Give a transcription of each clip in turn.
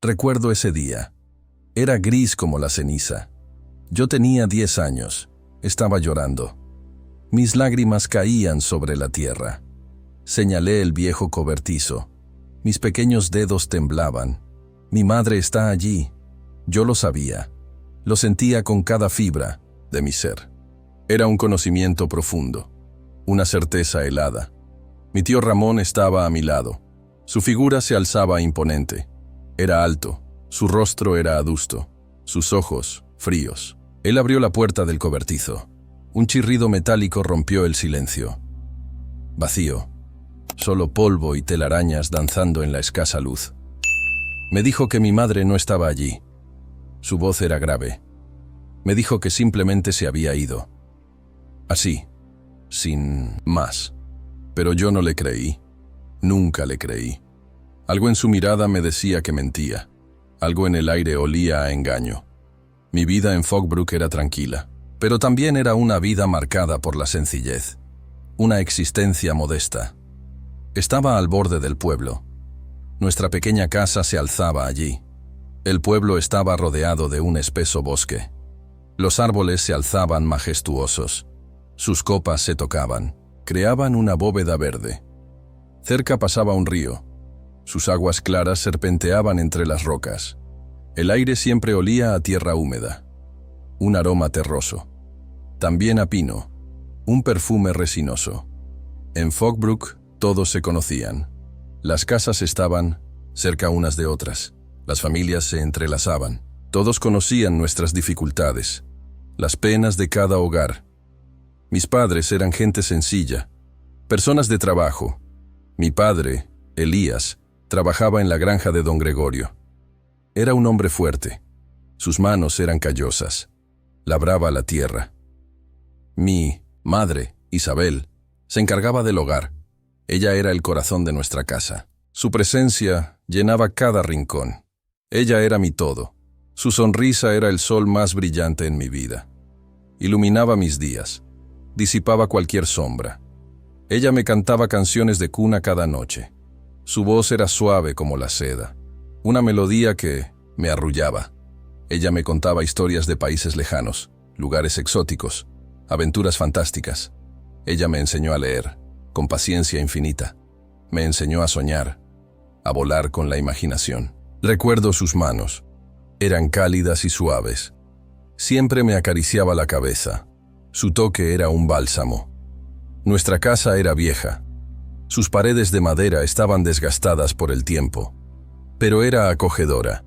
Recuerdo ese día. Era gris como la ceniza. Yo tenía 10 años. Estaba llorando. Mis lágrimas caían sobre la tierra. Señalé el viejo cobertizo. Mis pequeños dedos temblaban. Mi madre está allí. Yo lo sabía. Lo sentía con cada fibra de mi ser. Era un conocimiento profundo. Una certeza helada. Mi tío Ramón estaba a mi lado. Su figura se alzaba imponente. Era alto. Su rostro era adusto. Sus ojos, fríos. Él abrió la puerta del cobertizo. Un chirrido metálico rompió el silencio. Vacío. Solo polvo y telarañas danzando en la escasa luz. Me dijo que mi madre no estaba allí. Su voz era grave. Me dijo que simplemente se había ido. Así, sin más. Pero yo no le creí. Nunca le creí. Algo en su mirada me decía que mentía. Algo en el aire olía a engaño. Mi vida en Fogbrook era tranquila, pero también era una vida marcada por la sencillez. Una existencia modesta. Estaba al borde del pueblo. Nuestra pequeña casa se alzaba allí. El pueblo estaba rodeado de un espeso bosque. Los árboles se alzaban majestuosos. Sus copas se tocaban, creaban una bóveda verde. Cerca pasaba un río. Sus aguas claras serpenteaban entre las rocas. El aire siempre olía a tierra húmeda. Un aroma terroso. También a pino. Un perfume resinoso. En Fogbrook todos se conocían. Las casas estaban cerca unas de otras. Las familias se entrelazaban. Todos conocían nuestras dificultades, las penas de cada hogar. Mis padres eran gente sencilla, personas de trabajo. Mi padre, Elías, trabajaba en la granja de don Gregorio. Era un hombre fuerte. Sus manos eran callosas. Labraba la tierra. Mi madre, Isabel, se encargaba del hogar. Ella era el corazón de nuestra casa. Su presencia llenaba cada rincón. Ella era mi todo. Su sonrisa era el sol más brillante en mi vida. Iluminaba mis días. Disipaba cualquier sombra. Ella me cantaba canciones de cuna cada noche. Su voz era suave como la seda. Una melodía que me arrullaba. Ella me contaba historias de países lejanos, lugares exóticos, aventuras fantásticas. Ella me enseñó a leer, con paciencia infinita. Me enseñó a soñar, a volar con la imaginación. Recuerdo sus manos. Eran cálidas y suaves. Siempre me acariciaba la cabeza. Su toque era un bálsamo. Nuestra casa era vieja. Sus paredes de madera estaban desgastadas por el tiempo. Pero era acogedora.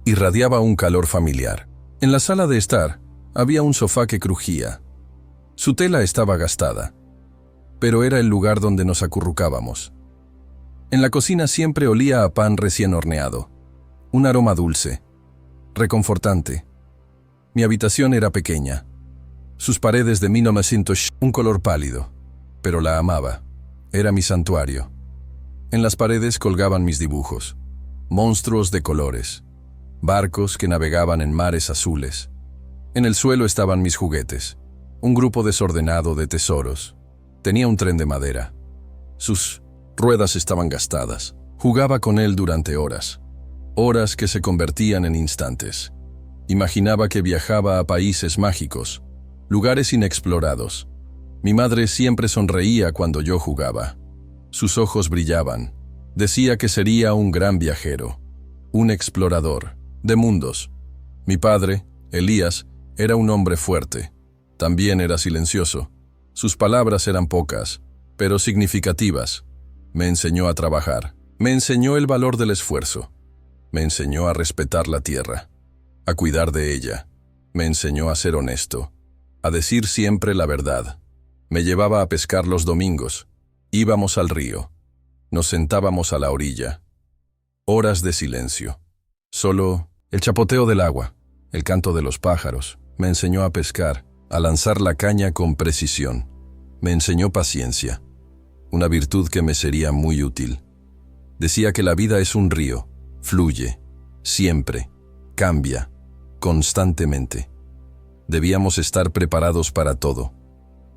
Irradiaba un calor familiar. En la sala de estar había un sofá que crujía. Su tela estaba gastada, pero era el lugar donde nos acurrucábamos. En la cocina siempre olía a pan recién horneado. Un aroma dulce, reconfortante. Mi habitación era pequeña. Sus paredes de 1900, un color pálido, pero la amaba. Era mi santuario. En las paredes colgaban mis dibujos, monstruos de colores, barcos que navegaban en mares azules. En el suelo estaban mis juguetes, un grupo desordenado de tesoros. Tenía un tren de madera. Sus ruedas estaban gastadas. Jugaba con él durante horas. Horas que se convertían en instantes. Imaginaba que viajaba a países mágicos, lugares inexplorados. Mi madre siempre sonreía cuando yo jugaba. Sus ojos brillaban. Decía que sería un gran viajero, un explorador de mundos. Mi padre, Elías, era un hombre fuerte. También era silencioso. Sus palabras eran pocas, pero significativas. Me enseñó a trabajar. Me enseñó el valor del esfuerzo. Me enseñó a respetar la tierra, a cuidar de ella. Me enseñó a ser honesto, a decir siempre la verdad. Me llevaba a pescar los domingos. Íbamos al río. Nos sentábamos a la orilla. Horas de silencio. Solo el chapoteo del agua, el canto de los pájaros. Me enseñó a pescar, a lanzar la caña con precisión. Me enseñó paciencia, una virtud que me sería muy útil. Decía que la vida es un río. Fluye, siempre, cambia, constantemente. Debíamos estar preparados para todo,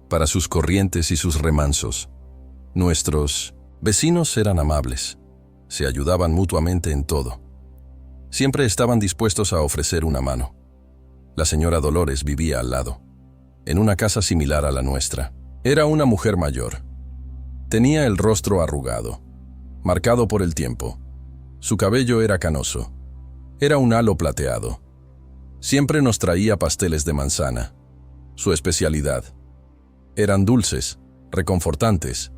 para sus corrientes y sus remansos. Nuestros vecinos eran amables, se ayudaban mutuamente en todo. Siempre estaban dispuestos a ofrecer una mano. La señora Dolores vivía al lado, en una casa similar a la nuestra. Era una mujer mayor. Tenía el rostro arrugado, marcado por el tiempo. Su cabello era canoso. Era un halo plateado. Siempre nos traía pasteles de manzana, su especialidad. Eran dulces, reconfortantes.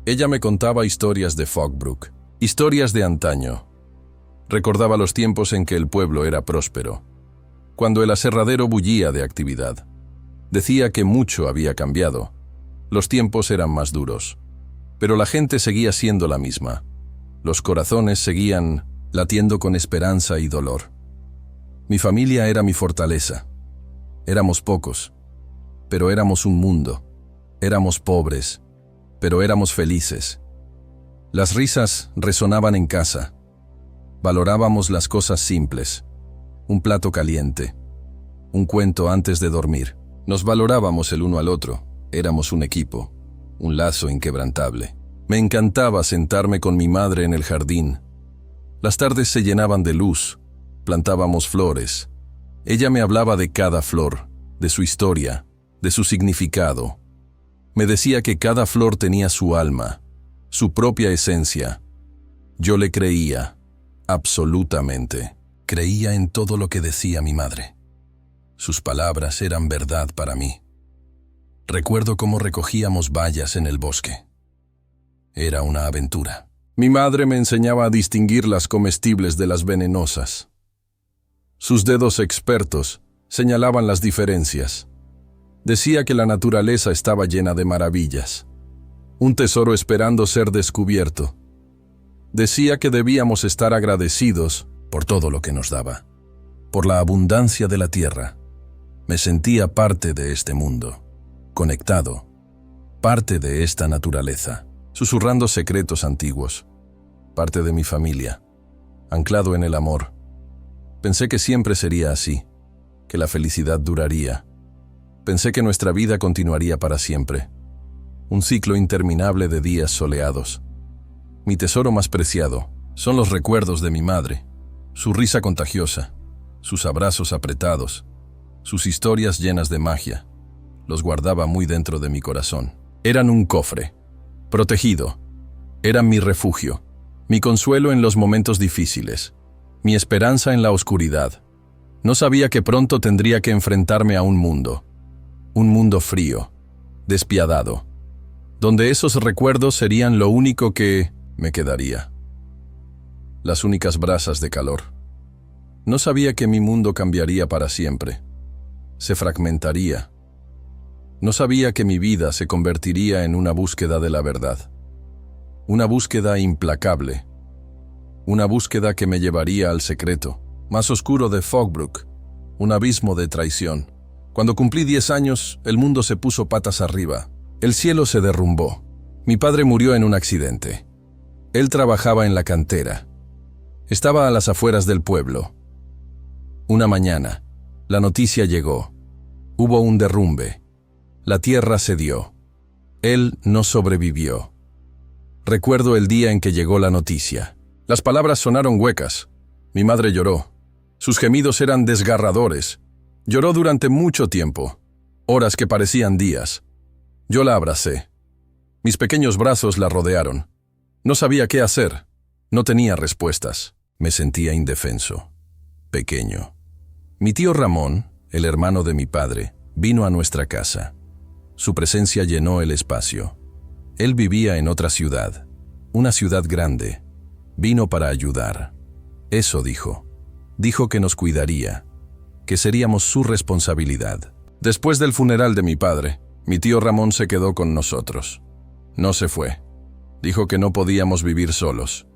Ella me contaba historias de Fogbrook, historias de antaño. Recordaba los tiempos en que el pueblo era próspero, cuando el aserradero bullía de actividad. Decía que mucho había cambiado. Los tiempos eran más duros, pero la gente seguía siendo la misma. Los corazones seguían latiendo con esperanza y dolor. Mi familia era mi fortaleza. Éramos pocos, pero éramos un mundo. Éramos pobres, pero éramos felices. Las risas resonaban en casa. Valorábamos las cosas simples. Un plato caliente, un cuento antes de dormir. Nos valorábamos el uno al otro. Éramos un equipo, un lazo inquebrantable. Me encantaba sentarme con mi madre en el jardín. Las tardes se llenaban de luz. Plantábamos flores. Ella me hablaba de cada flor, de su historia, de su significado. Me decía que cada flor tenía su alma, su propia esencia. Yo le creía, absolutamente. Creía en todo lo que decía mi madre. Sus palabras eran verdad para mí. Recuerdo cómo recogíamos bayas en el bosque. Era una aventura. Mi madre me enseñaba a distinguir las comestibles de las venenosas. Sus dedos expertos señalaban las diferencias. Decía que la naturaleza estaba llena de maravillas, un tesoro esperando ser descubierto. Decía que debíamos estar agradecidos por todo lo que nos daba, por la abundancia de la tierra. Me sentía parte de este mundo, conectado, parte de esta naturaleza, susurrando secretos antiguos, parte de mi familia, anclado en el amor. Pensé que siempre sería así, que la felicidad duraría. Pensé que nuestra vida continuaría para siempre. Un ciclo interminable de días soleados. Mi tesoro más preciado son los recuerdos de mi madre, su risa contagiosa, sus abrazos apretados, sus historias llenas de magia. Los guardaba muy dentro de mi corazón. Eran un cofre, protegido. Eran mi refugio, mi consuelo en los momentos difíciles, mi esperanza en la oscuridad. No sabía que pronto tendría que enfrentarme a un mundo frío, despiadado, donde esos recuerdos serían lo único que me quedaría. Las únicas brasas de calor. No sabía que mi mundo cambiaría para siempre. Se fragmentaría. No sabía que mi vida se convertiría en una búsqueda de la verdad. Una búsqueda implacable. Una búsqueda que me llevaría al secreto más oscuro de Fogbrook, un abismo de traición. Cuando cumplí 10 años, el mundo se puso patas arriba. El cielo se derrumbó. Mi padre murió en un accidente. Él trabajaba en la cantera. Estaba a las afueras del pueblo. Una mañana, la noticia llegó. Hubo un derrumbe. La tierra cedió. Él no sobrevivió. Recuerdo el día en que llegó la noticia. Las palabras sonaron huecas. Mi madre lloró. Sus gemidos eran desgarradores. Lloró durante mucho tiempo, horas que parecían días. Yo la abracé. Mis pequeños brazos la rodearon. No sabía qué hacer. No tenía respuestas. Me sentía indefenso, pequeño. Mi tío Ramón, el hermano de mi padre, vino a nuestra casa. Su presencia llenó el espacio. Él vivía en otra ciudad, una ciudad grande. Vino para ayudar. Eso dijo. Dijo que nos cuidaría, que seríamos su responsabilidad. Después del funeral de mi padre, mi tío Ramón se quedó con nosotros. No se fue. Dijo que no podíamos vivir solos,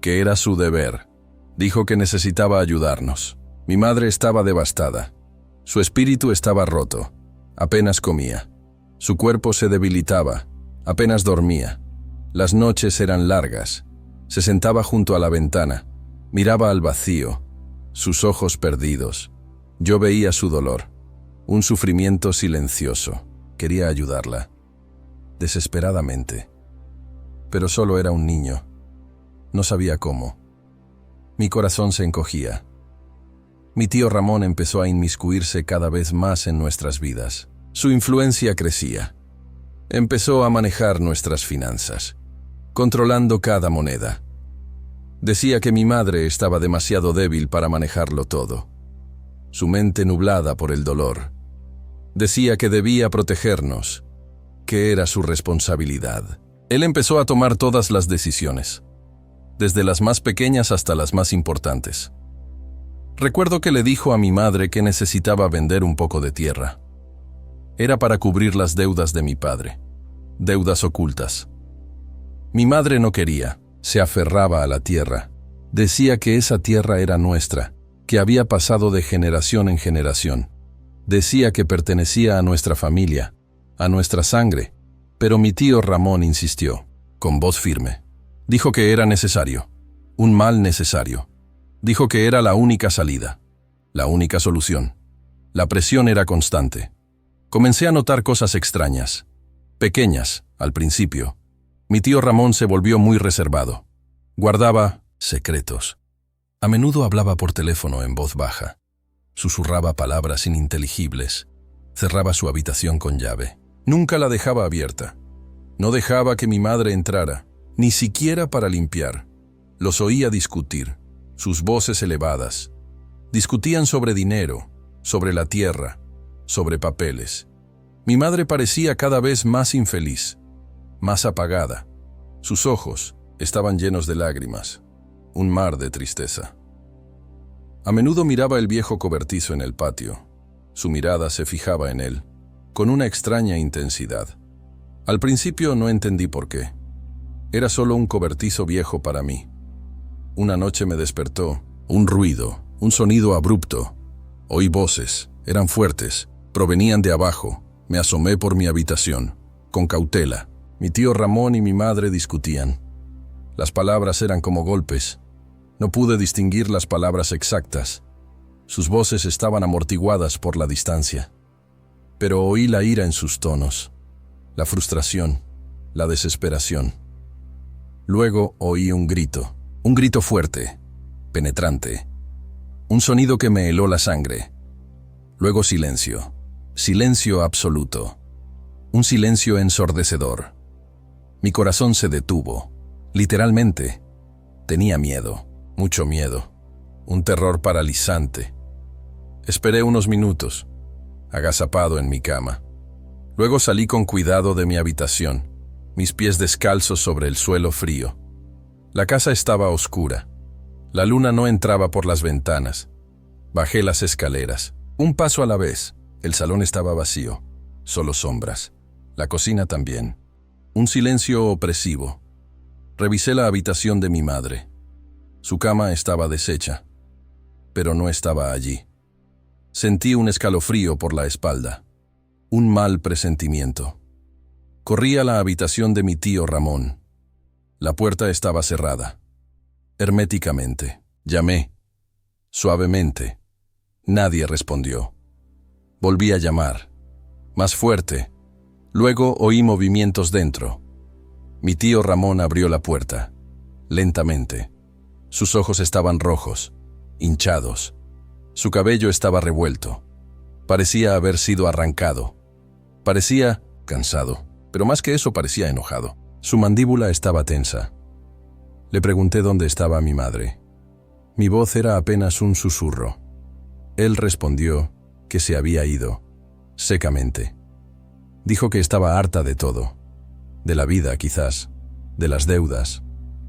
que era su deber. Dijo que necesitaba ayudarnos. Mi madre estaba devastada. Su espíritu estaba roto. Apenas comía. Su cuerpo se debilitaba. Apenas dormía. Las noches eran largas. Se sentaba junto a la ventana. Miraba al vacío. Sus ojos perdidos. Yo veía su dolor. Un sufrimiento silencioso. Quería ayudarla. Desesperadamente. Pero solo era un niño. No sabía cómo. Mi corazón se encogía. Mi tío Ramón empezó a inmiscuirse cada vez más en nuestras vidas. Su influencia crecía. Empezó a manejar nuestras finanzas, controlando cada moneda. Decía que mi madre estaba demasiado débil para manejarlo todo. Su mente nublada por el dolor. Decía que debía protegernos, que era su responsabilidad. Él empezó a tomar todas las decisiones, desde las más pequeñas hasta las más importantes. Recuerdo que le dijo a mi madre que necesitaba vender un poco de tierra. Era para cubrir las deudas de mi padre, deudas ocultas. Mi madre no quería, se aferraba a la tierra. Decía que esa tierra era nuestra, que había pasado de generación en generación. Decía que pertenecía a nuestra familia, a nuestra sangre, pero mi tío Ramón insistió, con voz firme. Dijo que era necesario, un mal necesario. Dijo que era la única salida, la única solución. La presión era constante. Comencé a notar cosas extrañas, pequeñas, al principio. Mi tío Ramón se volvió muy reservado. Guardaba secretos. A menudo hablaba por teléfono en voz baja. Susurraba palabras ininteligibles. Cerraba su habitación con llave. Nunca la dejaba abierta. No dejaba que mi madre entrara, ni siquiera para limpiar. Los oía discutir. Sus voces elevadas. Discutían sobre dinero, sobre la tierra, sobre papeles. Mi madre parecía cada vez más infeliz, más apagada. Sus ojos estaban llenos de lágrimas, un mar de tristeza. A menudo miraba el viejo cobertizo en el patio. Su mirada se fijaba en él, con una extraña intensidad. Al principio no entendí por qué. Era solo un cobertizo viejo para mí. Una noche me despertó, un ruido, un sonido abrupto. Oí voces, eran fuertes, provenían de abajo. Me asomé por mi habitación, con cautela. Mi tío Ramón y mi madre discutían. Las palabras eran como golpes. No pude distinguir las palabras exactas. Sus voces estaban amortiguadas por la distancia. Pero oí la ira en sus tonos, la frustración, la desesperación. Luego oí un grito fuerte, penetrante, un sonido que me heló la sangre. Luego silencio, silencio absoluto, un silencio ensordecedor. Mi corazón se detuvo, literalmente. Tenía miedo, mucho miedo, un terror paralizante. Esperé unos minutos, agazapado en mi cama. Luego salí con cuidado de mi habitación, mis pies descalzos sobre el suelo frío. La casa estaba oscura. La luna no entraba por las ventanas. Bajé las escaleras, un paso a la vez. El salón estaba vacío, solo sombras. La cocina también. Un silencio opresivo. Revisé la habitación de mi madre. Su cama estaba deshecha, pero no estaba allí. Sentí un escalofrío por la espalda, un mal presentimiento. Corrí a la habitación de mi tío Ramón. La puerta estaba cerrada, herméticamente. Llamé, suavemente. Nadie respondió. Volví a llamar, más fuerte. Luego oí movimientos dentro. Mi tío Ramón abrió la puerta, lentamente. Sus ojos estaban rojos, hinchados. Su cabello estaba revuelto. Parecía haber sido arrancado. Parecía cansado, pero más que eso parecía enojado. Su mandíbula estaba tensa. Le pregunté dónde estaba mi madre. Mi voz era apenas un susurro. Él respondió que se había ido, secamente. Dijo que estaba harta de todo, de la vida quizás, de las deudas,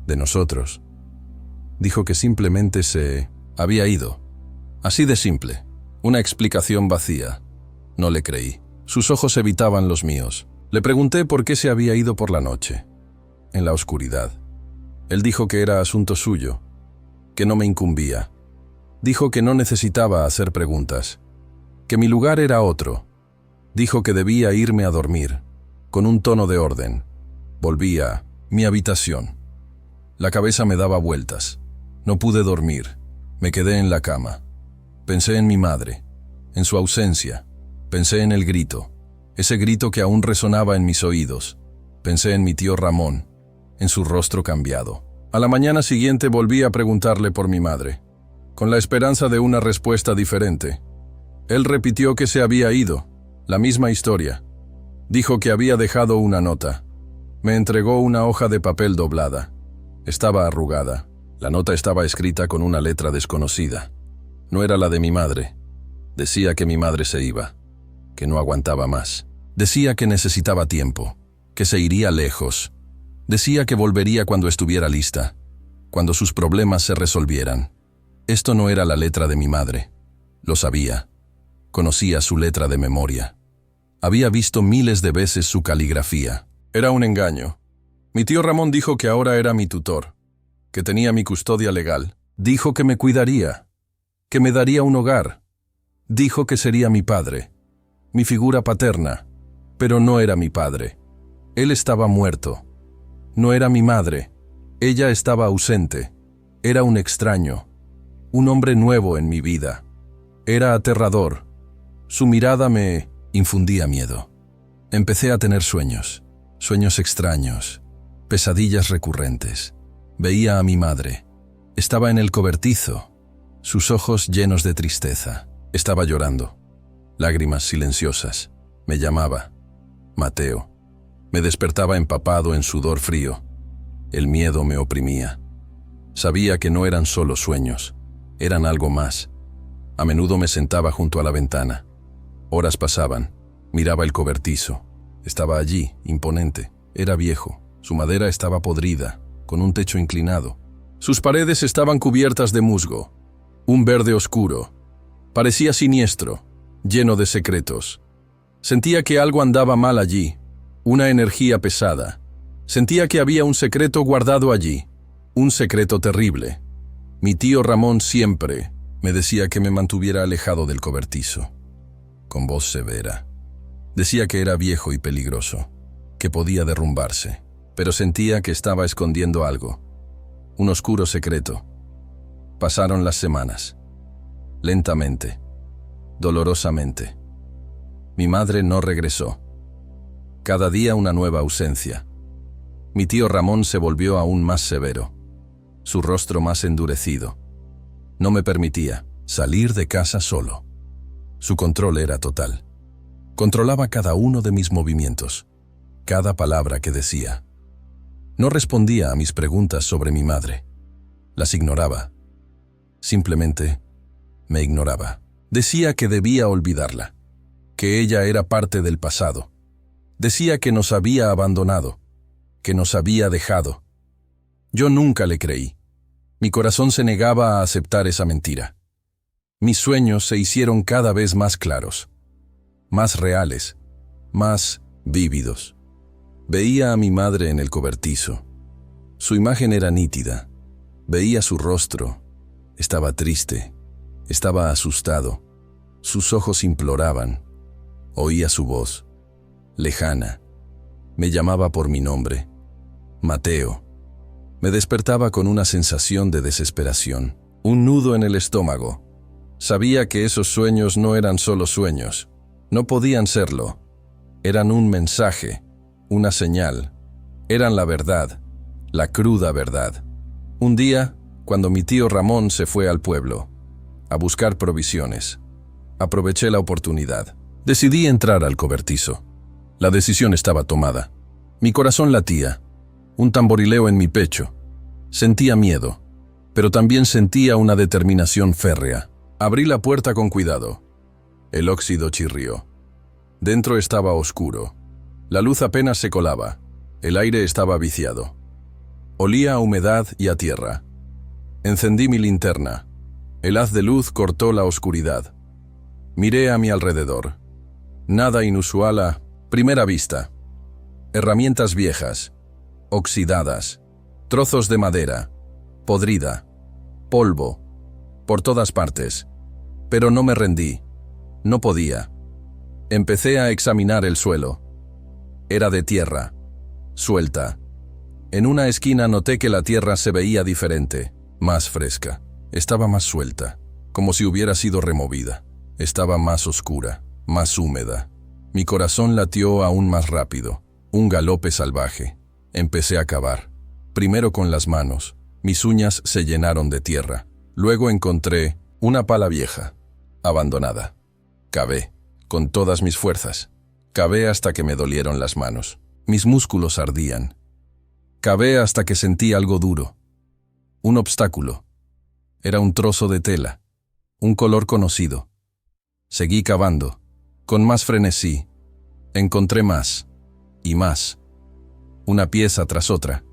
de nosotros. Dijo que simplemente se había ido. Así de simple, una explicación vacía. No le creí. Sus ojos evitaban los míos. Le pregunté por qué se había ido por la noche, en la oscuridad. Él dijo que era asunto suyo, que no me incumbía. Dijo que no necesitaba hacer preguntas, que mi lugar era otro. Dijo que debía irme a dormir, con un tono de orden. Volví a mi habitación. La cabeza me daba vueltas. No pude dormir. Me quedé en la cama. Pensé en mi madre, en su ausencia. Pensé en el grito, ese grito que aún resonaba en mis oídos. Pensé en mi tío Ramón, en su rostro cambiado. A la mañana siguiente volví a preguntarle por mi madre, con la esperanza de una respuesta diferente. Él repitió que se había ido, la misma historia. Dijo que había dejado una nota. Me entregó una hoja de papel doblada. Estaba arrugada. La nota estaba escrita con una letra desconocida. No era la de mi madre. Decía que mi madre se iba, que no aguantaba más. Decía que necesitaba tiempo, que se iría lejos. Decía que volvería cuando estuviera lista, cuando sus problemas se resolvieran. Esto no era la letra de mi madre. Lo sabía. Conocía su letra de memoria. Había visto miles de veces su caligrafía. Era un engaño. Mi tío Ramón dijo que ahora era mi tutor, que tenía mi custodia legal. Dijo que me cuidaría, que me daría un hogar. Dijo que sería mi padre, mi figura paterna, pero no era mi padre. Él estaba muerto. No era mi madre. Ella estaba ausente. Era un extraño, un hombre nuevo en mi vida. Era aterrador. Su mirada me infundía miedo. Empecé a tener sueños extraños, pesadillas recurrentes. Veía a mi madre. Estaba en el cobertizo, sus ojos llenos de tristeza. Estaba llorando, lágrimas silenciosas. Me llamaba Mateo. Me despertaba empapado en sudor frío. El miedo me oprimía. Sabía que no eran solo sueños, eran algo más. A menudo me sentaba junto a la ventana. Horas pasaban, miraba el cobertizo. Estaba allí, imponente. Era viejo, su madera estaba podrida, con un techo inclinado. Sus paredes estaban cubiertas de musgo, un verde oscuro. Parecía siniestro, lleno de secretos. Sentía que algo andaba mal allí, una energía pesada. Sentía que había un secreto guardado allí, un secreto terrible. Mi tío Ramón siempre me decía que me mantuviera alejado del cobertizo, con voz severa. Decía que era viejo y peligroso, que podía derrumbarse, pero sentía que estaba escondiendo algo, un oscuro secreto. Pasaron las semanas, lentamente, dolorosamente. Mi madre no regresó. Cada día una nueva ausencia. Mi tío Ramón se volvió aún más severo, su rostro más endurecido. No me permitía salir de casa solo. Su control era total. Controlaba cada uno de mis movimientos, cada palabra que decía. No respondía a mis preguntas sobre mi madre. Las ignoraba. Simplemente me ignoraba. Decía que debía olvidarla, que ella era parte del pasado. Decía que nos había abandonado, que nos había dejado. Yo nunca le creí. Mi corazón se negaba a aceptar esa mentira. Mis sueños se hicieron cada vez más claros, más reales, más vívidos. Veía a mi madre en el cobertizo. Su imagen era nítida. Veía su rostro. Estaba triste. Estaba asustado. Sus ojos imploraban. Oía su voz, lejana. Me llamaba por mi nombre, Mateo. Me despertaba con una sensación de desesperación, un nudo en el estómago. Sabía que esos sueños no eran solo sueños. No podían serlo. Eran un mensaje, una señal. Eran la verdad, la cruda verdad. Un día, cuando mi tío Ramón se fue al pueblo a buscar provisiones, aproveché la oportunidad. Decidí entrar al cobertizo. La decisión estaba tomada. Mi corazón latía, un tamborileo en mi pecho. Sentía miedo, pero también sentía una determinación férrea. Abrí la puerta con cuidado. El óxido chirrió. Dentro estaba oscuro. La luz apenas se colaba. El aire estaba viciado. Olía a humedad y a tierra. Encendí mi linterna. El haz de luz cortó la oscuridad. Miré a mi alrededor. Nada inusual a primera vista. Herramientas viejas, oxidadas, trozos de madera, podrida, polvo, por todas partes. Pero no me rendí. No podía. Empecé a examinar el suelo. Era de tierra, suelta. En una esquina noté que la tierra se veía diferente, más fresca. Estaba más suelta, como si hubiera sido removida. Estaba más oscura, más húmeda. Mi corazón latió aún más rápido, un galope salvaje. Empecé a cavar, primero con las manos, Mis uñas se llenaron de tierra. Luego encontré una pala vieja, abandonada. Cavé, con todas mis fuerzas. Cavé hasta que me dolieron las manos. Mis músculos ardían. Cavé hasta que sentí algo duro. Un obstáculo. Era un trozo de tela. Un color conocido. Seguí cavando. Con más frenesí. Encontré más. Y más. Una pieza tras otra.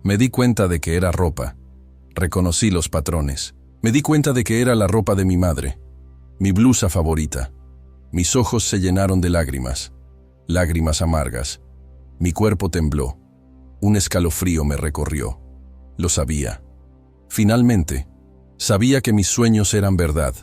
Me di cuenta de que era ropa. Reconocí los patrones. Me di cuenta de que era la ropa de mi madre. Mi blusa favorita. Mis ojos se llenaron de lágrimas. Lágrimas amargas. Mi cuerpo tembló. Un escalofrío me recorrió. Lo sabía. Finalmente, sabía que mis sueños eran verdad.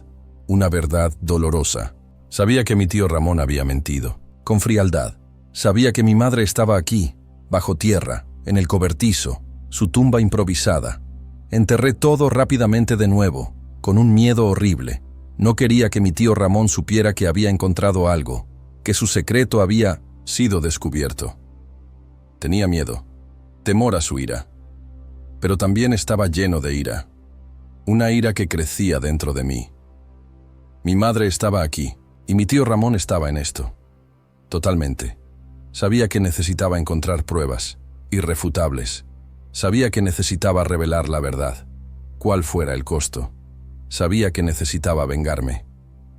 Una verdad dolorosa. Sabía que mi tío Ramón había mentido. Con frialdad. Sabía que mi madre estaba aquí, bajo tierra, en el cobertizo, su tumba improvisada. Enterré todo rápidamente de nuevo, con un miedo horrible. No quería que mi tío Ramón supiera que había encontrado algo, que su secreto había sido descubierto. Tenía miedo, temor a su ira. Pero también estaba lleno de ira. Una ira que crecía dentro de mí. Mi madre estaba aquí, y mi tío Ramón estaba en esto. Totalmente. Sabía que necesitaba encontrar pruebas, irrefutables. Sabía que necesitaba revelar la verdad, cuál fuera el costo. Sabía que necesitaba vengarme.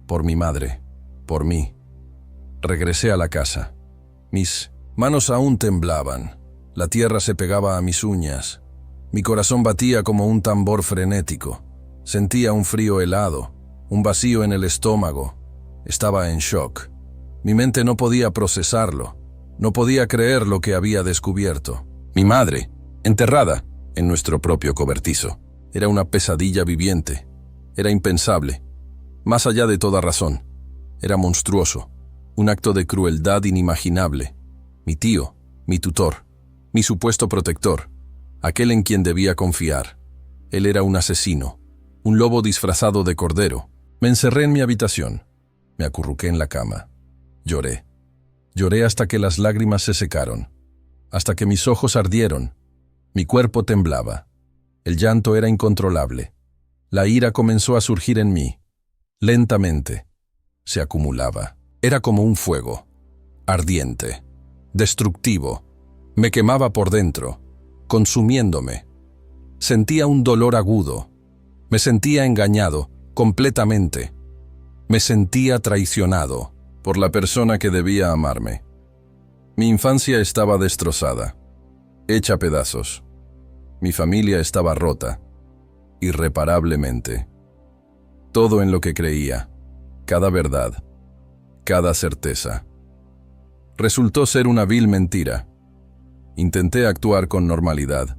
Por mi madre, por mí. Regresé a la casa. Mis manos aún temblaban. La tierra se pegaba a mis uñas. Mi corazón batía como un tambor frenético. Sentía un frío helado, un vacío en el estómago. Estaba en shock. Mi mente no podía procesarlo. No podía creer lo que había descubierto. Mi madre, enterrada en nuestro propio cobertizo. Era una pesadilla viviente. Era impensable. Más allá de toda razón. Era monstruoso. Un acto de crueldad inimaginable. Mi tío, mi tutor, mi supuesto protector, aquel en quien debía confiar. Él era un asesino, un lobo disfrazado de cordero. Me encerré en mi habitación. Me acurruqué en la cama. Lloré. Lloré hasta que las lágrimas se secaron, hasta que mis ojos ardieron. Mi cuerpo temblaba. El llanto era incontrolable. La ira comenzó a surgir en mí. Lentamente. Se acumulaba. Era como un fuego. Ardiente. Destructivo. Me quemaba por dentro, consumiéndome. Sentía un dolor agudo. Me sentía engañado, completamente. Me sentía traicionado por la persona que debía amarme. Mi infancia estaba destrozada, hecha pedazos. Mi familia estaba rota, irreparablemente. Todo en lo que creía, cada verdad, cada certeza. Resultó ser una vil mentira. Intenté actuar con normalidad.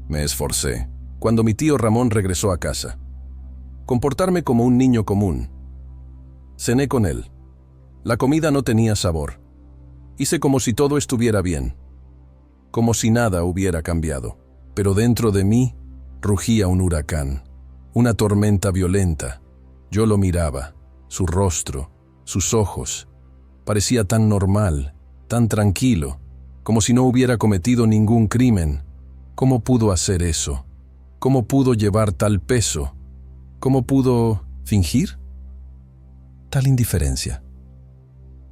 Me esforcé. Cuando mi tío Ramón regresó a casa, comportarme como un niño común. Cené con él. La comida no tenía sabor. Hice como si todo estuviera bien, como si nada hubiera cambiado. Pero dentro de mí rugía un huracán, una tormenta violenta. Yo lo miraba, su rostro, sus ojos. Parecía tan normal, tan tranquilo, como si no hubiera cometido ningún crimen. ¿Cómo pudo hacer eso? ¿Cómo pudo llevar tal peso? ¿Cómo pudo fingir tal indiferencia?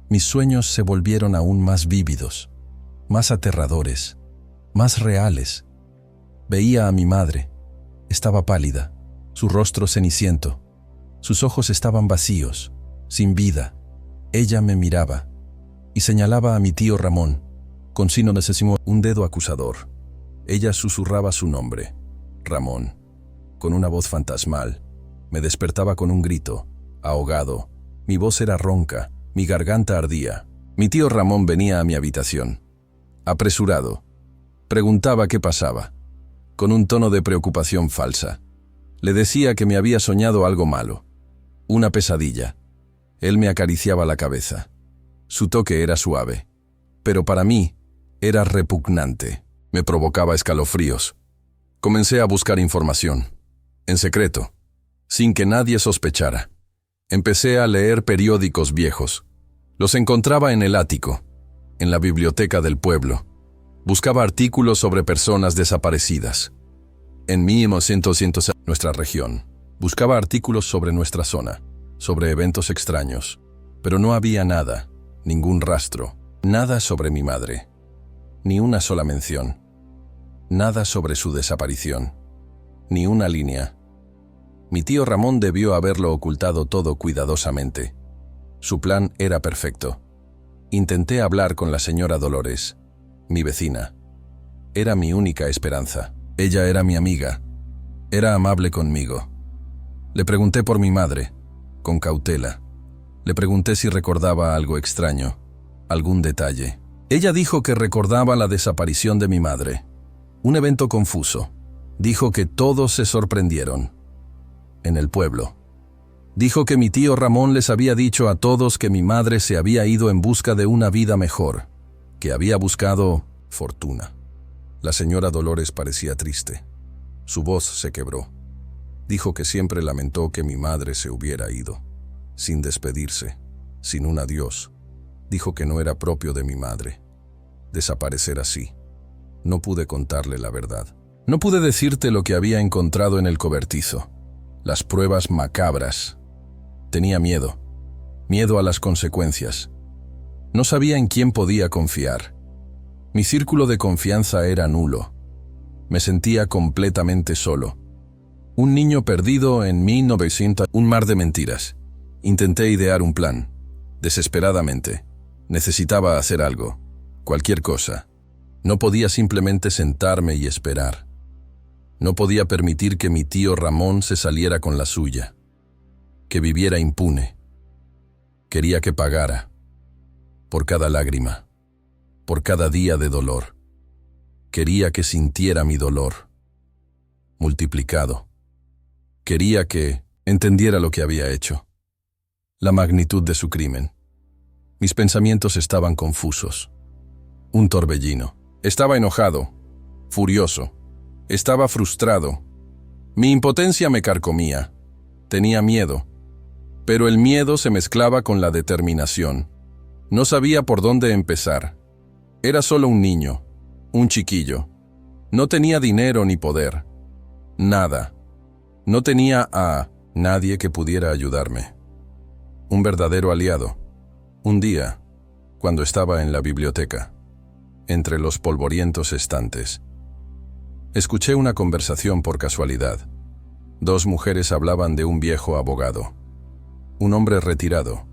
Mis sueños se volvieron aún más vívidos, más aterradores, más reales. Veía a mi madre. Estaba pálida, su rostro ceniciento. Sus ojos estaban vacíos, sin vida. Ella me miraba y señalaba a mi tío Ramón, con signo de cesimo, un dedo acusador. Ella susurraba su nombre, Ramón, con una voz fantasmal. Me despertaba con un grito, ahogado. Mi voz era ronca, mi garganta ardía. Mi tío Ramón venía a mi habitación. Apresurado. Preguntaba qué pasaba, con un tono de preocupación falsa. Le decía que me había soñado algo malo, una pesadilla. Él me acariciaba la cabeza. Su toque era suave, pero para mí era repugnante. Me provocaba escalofríos. Comencé a buscar información, en secreto, sin que nadie sospechara. Empecé a leer periódicos viejos. Los encontraba en el ático, en la biblioteca del pueblo. Buscaba artículos sobre personas desaparecidas. en 1900, nuestra región. Buscaba artículos sobre nuestra zona, sobre eventos extraños, pero no había nada, ningún rastro, nada sobre mi madre, ni una sola mención, nada sobre su desaparición, ni una línea. Mi tío Ramón debió haberlo ocultado todo cuidadosamente. Su plan era perfecto. Intenté hablar con la señora Dolores, mi vecina. Era mi única esperanza. Ella era mi amiga. Era amable conmigo. Le pregunté por mi madre, con cautela. Le pregunté si recordaba algo extraño, algún detalle. Ella dijo que recordaba la desaparición de mi madre. Un evento confuso. Dijo que todos se sorprendieron. En el pueblo. Dijo que mi tío Ramón les había dicho a todos que mi madre se había ido en busca de una vida mejor, que había buscado fortuna. La señora Dolores parecía triste. Su voz se quebró. Dijo que siempre lamentó que mi madre se hubiera ido, sin despedirse, sin un adiós. Dijo que no era propio de mi madre desaparecer así. No pude contarle la verdad. No pude decirte lo que había encontrado en el cobertizo. Las pruebas macabras. Tenía miedo. Miedo a las consecuencias. No sabía en quién podía confiar. Mi círculo de confianza era nulo. Me sentía completamente solo. Un niño perdido en 1900. Un mar de mentiras. Intenté idear un plan. Desesperadamente. Necesitaba hacer algo. Cualquier cosa. No podía simplemente sentarme y esperar. No podía permitir que mi tío Ramón se saliera con la suya, que viviera impune. Quería que pagara, por cada lágrima, por cada día de dolor. Quería que sintiera mi dolor, multiplicado. Quería que entendiera lo que había hecho, la magnitud de su crimen. Mis pensamientos estaban confusos. Un torbellino. Estaba enojado, furioso. Estaba frustrado. Mi impotencia me carcomía. Tenía miedo. Pero el miedo se mezclaba con la determinación. No sabía por dónde empezar. Era solo un niño, un chiquillo. No tenía dinero ni poder. Nada. No tenía a nadie que pudiera ayudarme. Un verdadero aliado. Un día, cuando estaba en la biblioteca, entre los polvorientos estantes, escuché una conversación por casualidad. Dos mujeres hablaban de un viejo abogado, un hombre retirado.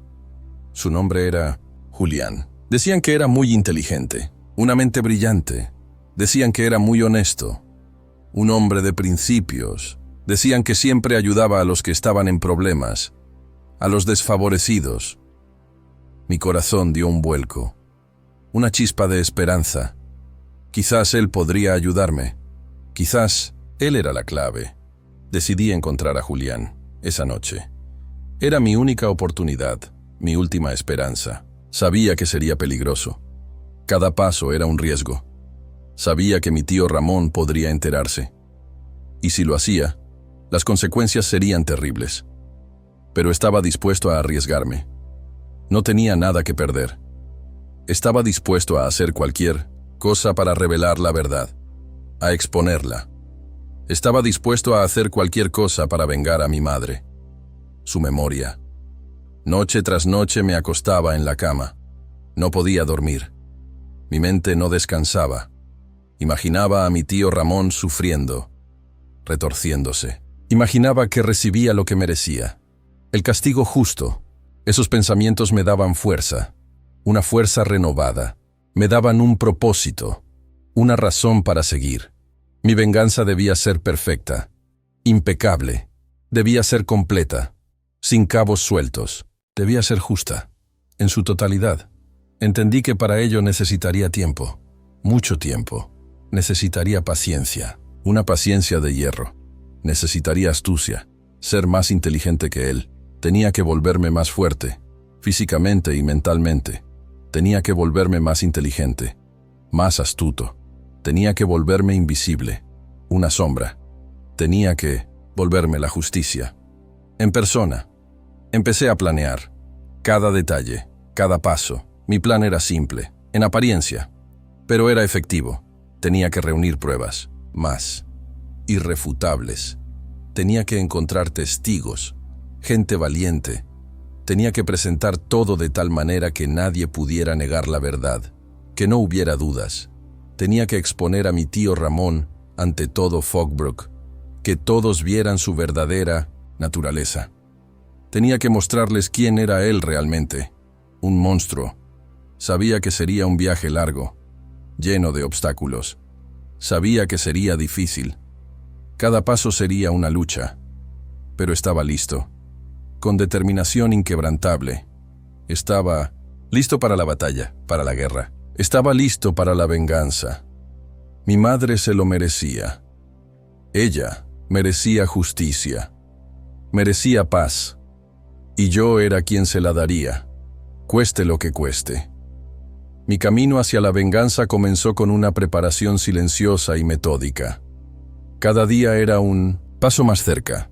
Su nombre era Julián. Decían que era muy inteligente, una mente brillante. Decían que era muy honesto, un hombre de principios. Decían que siempre ayudaba a los que estaban en problemas, a los desfavorecidos. Mi corazón dio un vuelco, una chispa de esperanza. Quizás él podría ayudarme. Quizás él era la clave. Decidí encontrar a Julián esa noche. Era mi única oportunidad, mi última esperanza. Sabía que sería peligroso. Cada paso era un riesgo. Sabía que mi tío Ramón podría enterarse. Y si lo hacía, las consecuencias serían terribles. Pero estaba dispuesto a arriesgarme. No tenía nada que perder. Estaba dispuesto a hacer cualquier cosa para revelar la verdad, a exponerla. Estaba dispuesto a hacer cualquier cosa para vengar a mi madre. Su memoria. Noche tras noche me acostaba en la cama. No podía dormir. Mi mente no descansaba. Imaginaba a mi tío Ramón sufriendo, retorciéndose. Imaginaba que recibía lo que merecía. El castigo justo. Esos pensamientos me daban fuerza, una fuerza renovada. Me daban un propósito, una razón para seguir. Mi venganza debía ser perfecta, impecable. Debía ser completa, sin cabos sueltos. Debía ser justa, en su totalidad. Entendí que para ello necesitaría tiempo, mucho tiempo. Necesitaría paciencia, una paciencia de hierro. Necesitaría astucia, ser más inteligente que él. Tenía que volverme más fuerte, físicamente y mentalmente. Tenía que volverme más inteligente, más astuto. Tenía que volverme invisible, una sombra. Tenía que volverme la justicia. En persona. Empecé a planear. Cada detalle, cada paso. Mi plan era simple, en apariencia, pero era efectivo. Tenía que reunir pruebas, más. irrefutables. Tenía que encontrar testigos, gente valiente. Tenía que presentar todo de tal manera que nadie pudiera negar la verdad, que no hubiera dudas. Tenía que exponer a mi tío Ramón ante todo Fogbrook, que todos vieran su verdadera naturaleza. Tenía que mostrarles quién era él realmente, un monstruo. Sabía que sería un viaje largo, lleno de obstáculos. Sabía que sería difícil. Cada paso sería una lucha, pero estaba listo, con determinación inquebrantable. Estaba listo para la batalla, para la guerra. Estaba listo para la venganza. Mi madre se lo merecía. Ella merecía justicia, merecía paz, y yo era quien se la daría, cueste lo que cueste. Mi camino hacia la venganza comenzó con una preparación silenciosa y metódica. Cada día era un paso más cerca.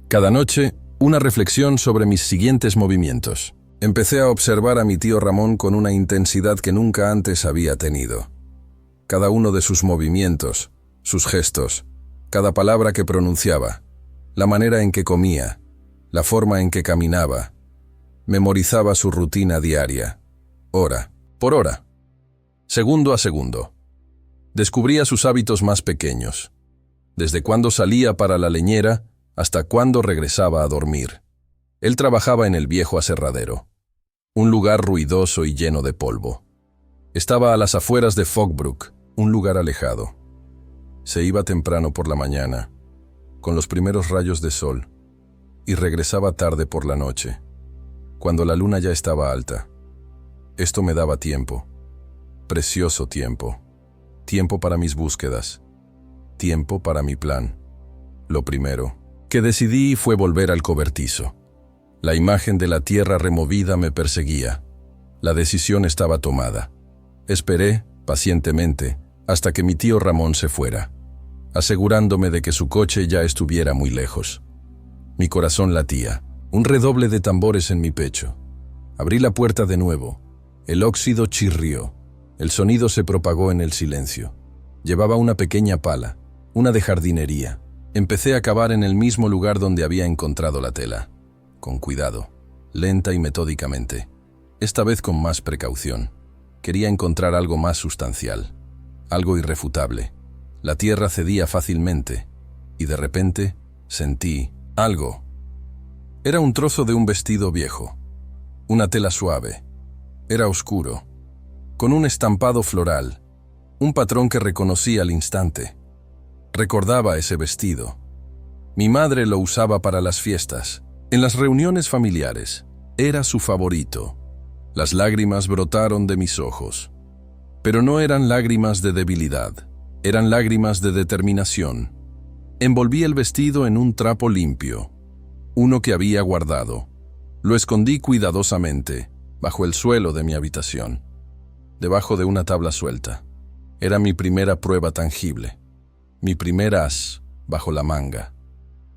Cada noche, una reflexión sobre mis siguientes movimientos. Empecé a observar a mi tío Ramón con una intensidad que nunca antes había tenido. Cada uno de sus movimientos, sus gestos, cada palabra que pronunciaba, la manera en que comía, la forma en que caminaba. Memorizaba su rutina diaria, hora por hora, segundo a segundo. Descubría sus hábitos más pequeños, desde cuándo salía para la leñera hasta cuándo regresaba a dormir. Él trabajaba en el viejo aserradero, un lugar ruidoso y lleno de polvo. Estaba a las afueras de Fogbrook, un lugar alejado. Se iba temprano por la mañana, con los primeros rayos de sol, y regresaba tarde por la noche, cuando la luna ya estaba alta. Esto me daba tiempo, precioso tiempo, tiempo para mis búsquedas, tiempo para mi plan. Lo primero que decidí fue volver al cobertizo. La imagen de la tierra removida me perseguía. La decisión estaba tomada. Esperé, pacientemente, hasta que mi tío Ramón se fuera, asegurándome de que su coche ya estuviera muy lejos. Mi corazón latía, un redoble de tambores en mi pecho. Abrí la puerta de nuevo. El óxido chirrió. El sonido se propagó en el silencio. Llevaba una pequeña pala, una de jardinería. Empecé a cavar en el mismo lugar donde había encontrado la tela. Con cuidado, lenta y metódicamente. Esta vez con más precaución. Quería encontrar algo más sustancial, algo irrefutable. La tierra cedía fácilmente, y de repente sentí algo. Era un trozo de un vestido viejo, una tela suave. Era oscuro, con un estampado floral, un patrón que reconocí al instante. Recordaba ese vestido. Mi madre lo usaba para las fiestas, en las reuniones familiares. Era su favorito. Las lágrimas brotaron de mis ojos. Pero no eran lágrimas de debilidad, eran lágrimas de determinación. Envolví el vestido en un trapo limpio, uno que había guardado. Lo escondí cuidadosamente, bajo el suelo de mi habitación, debajo de una tabla suelta. Era mi primera prueba tangible, mi primer as bajo la manga.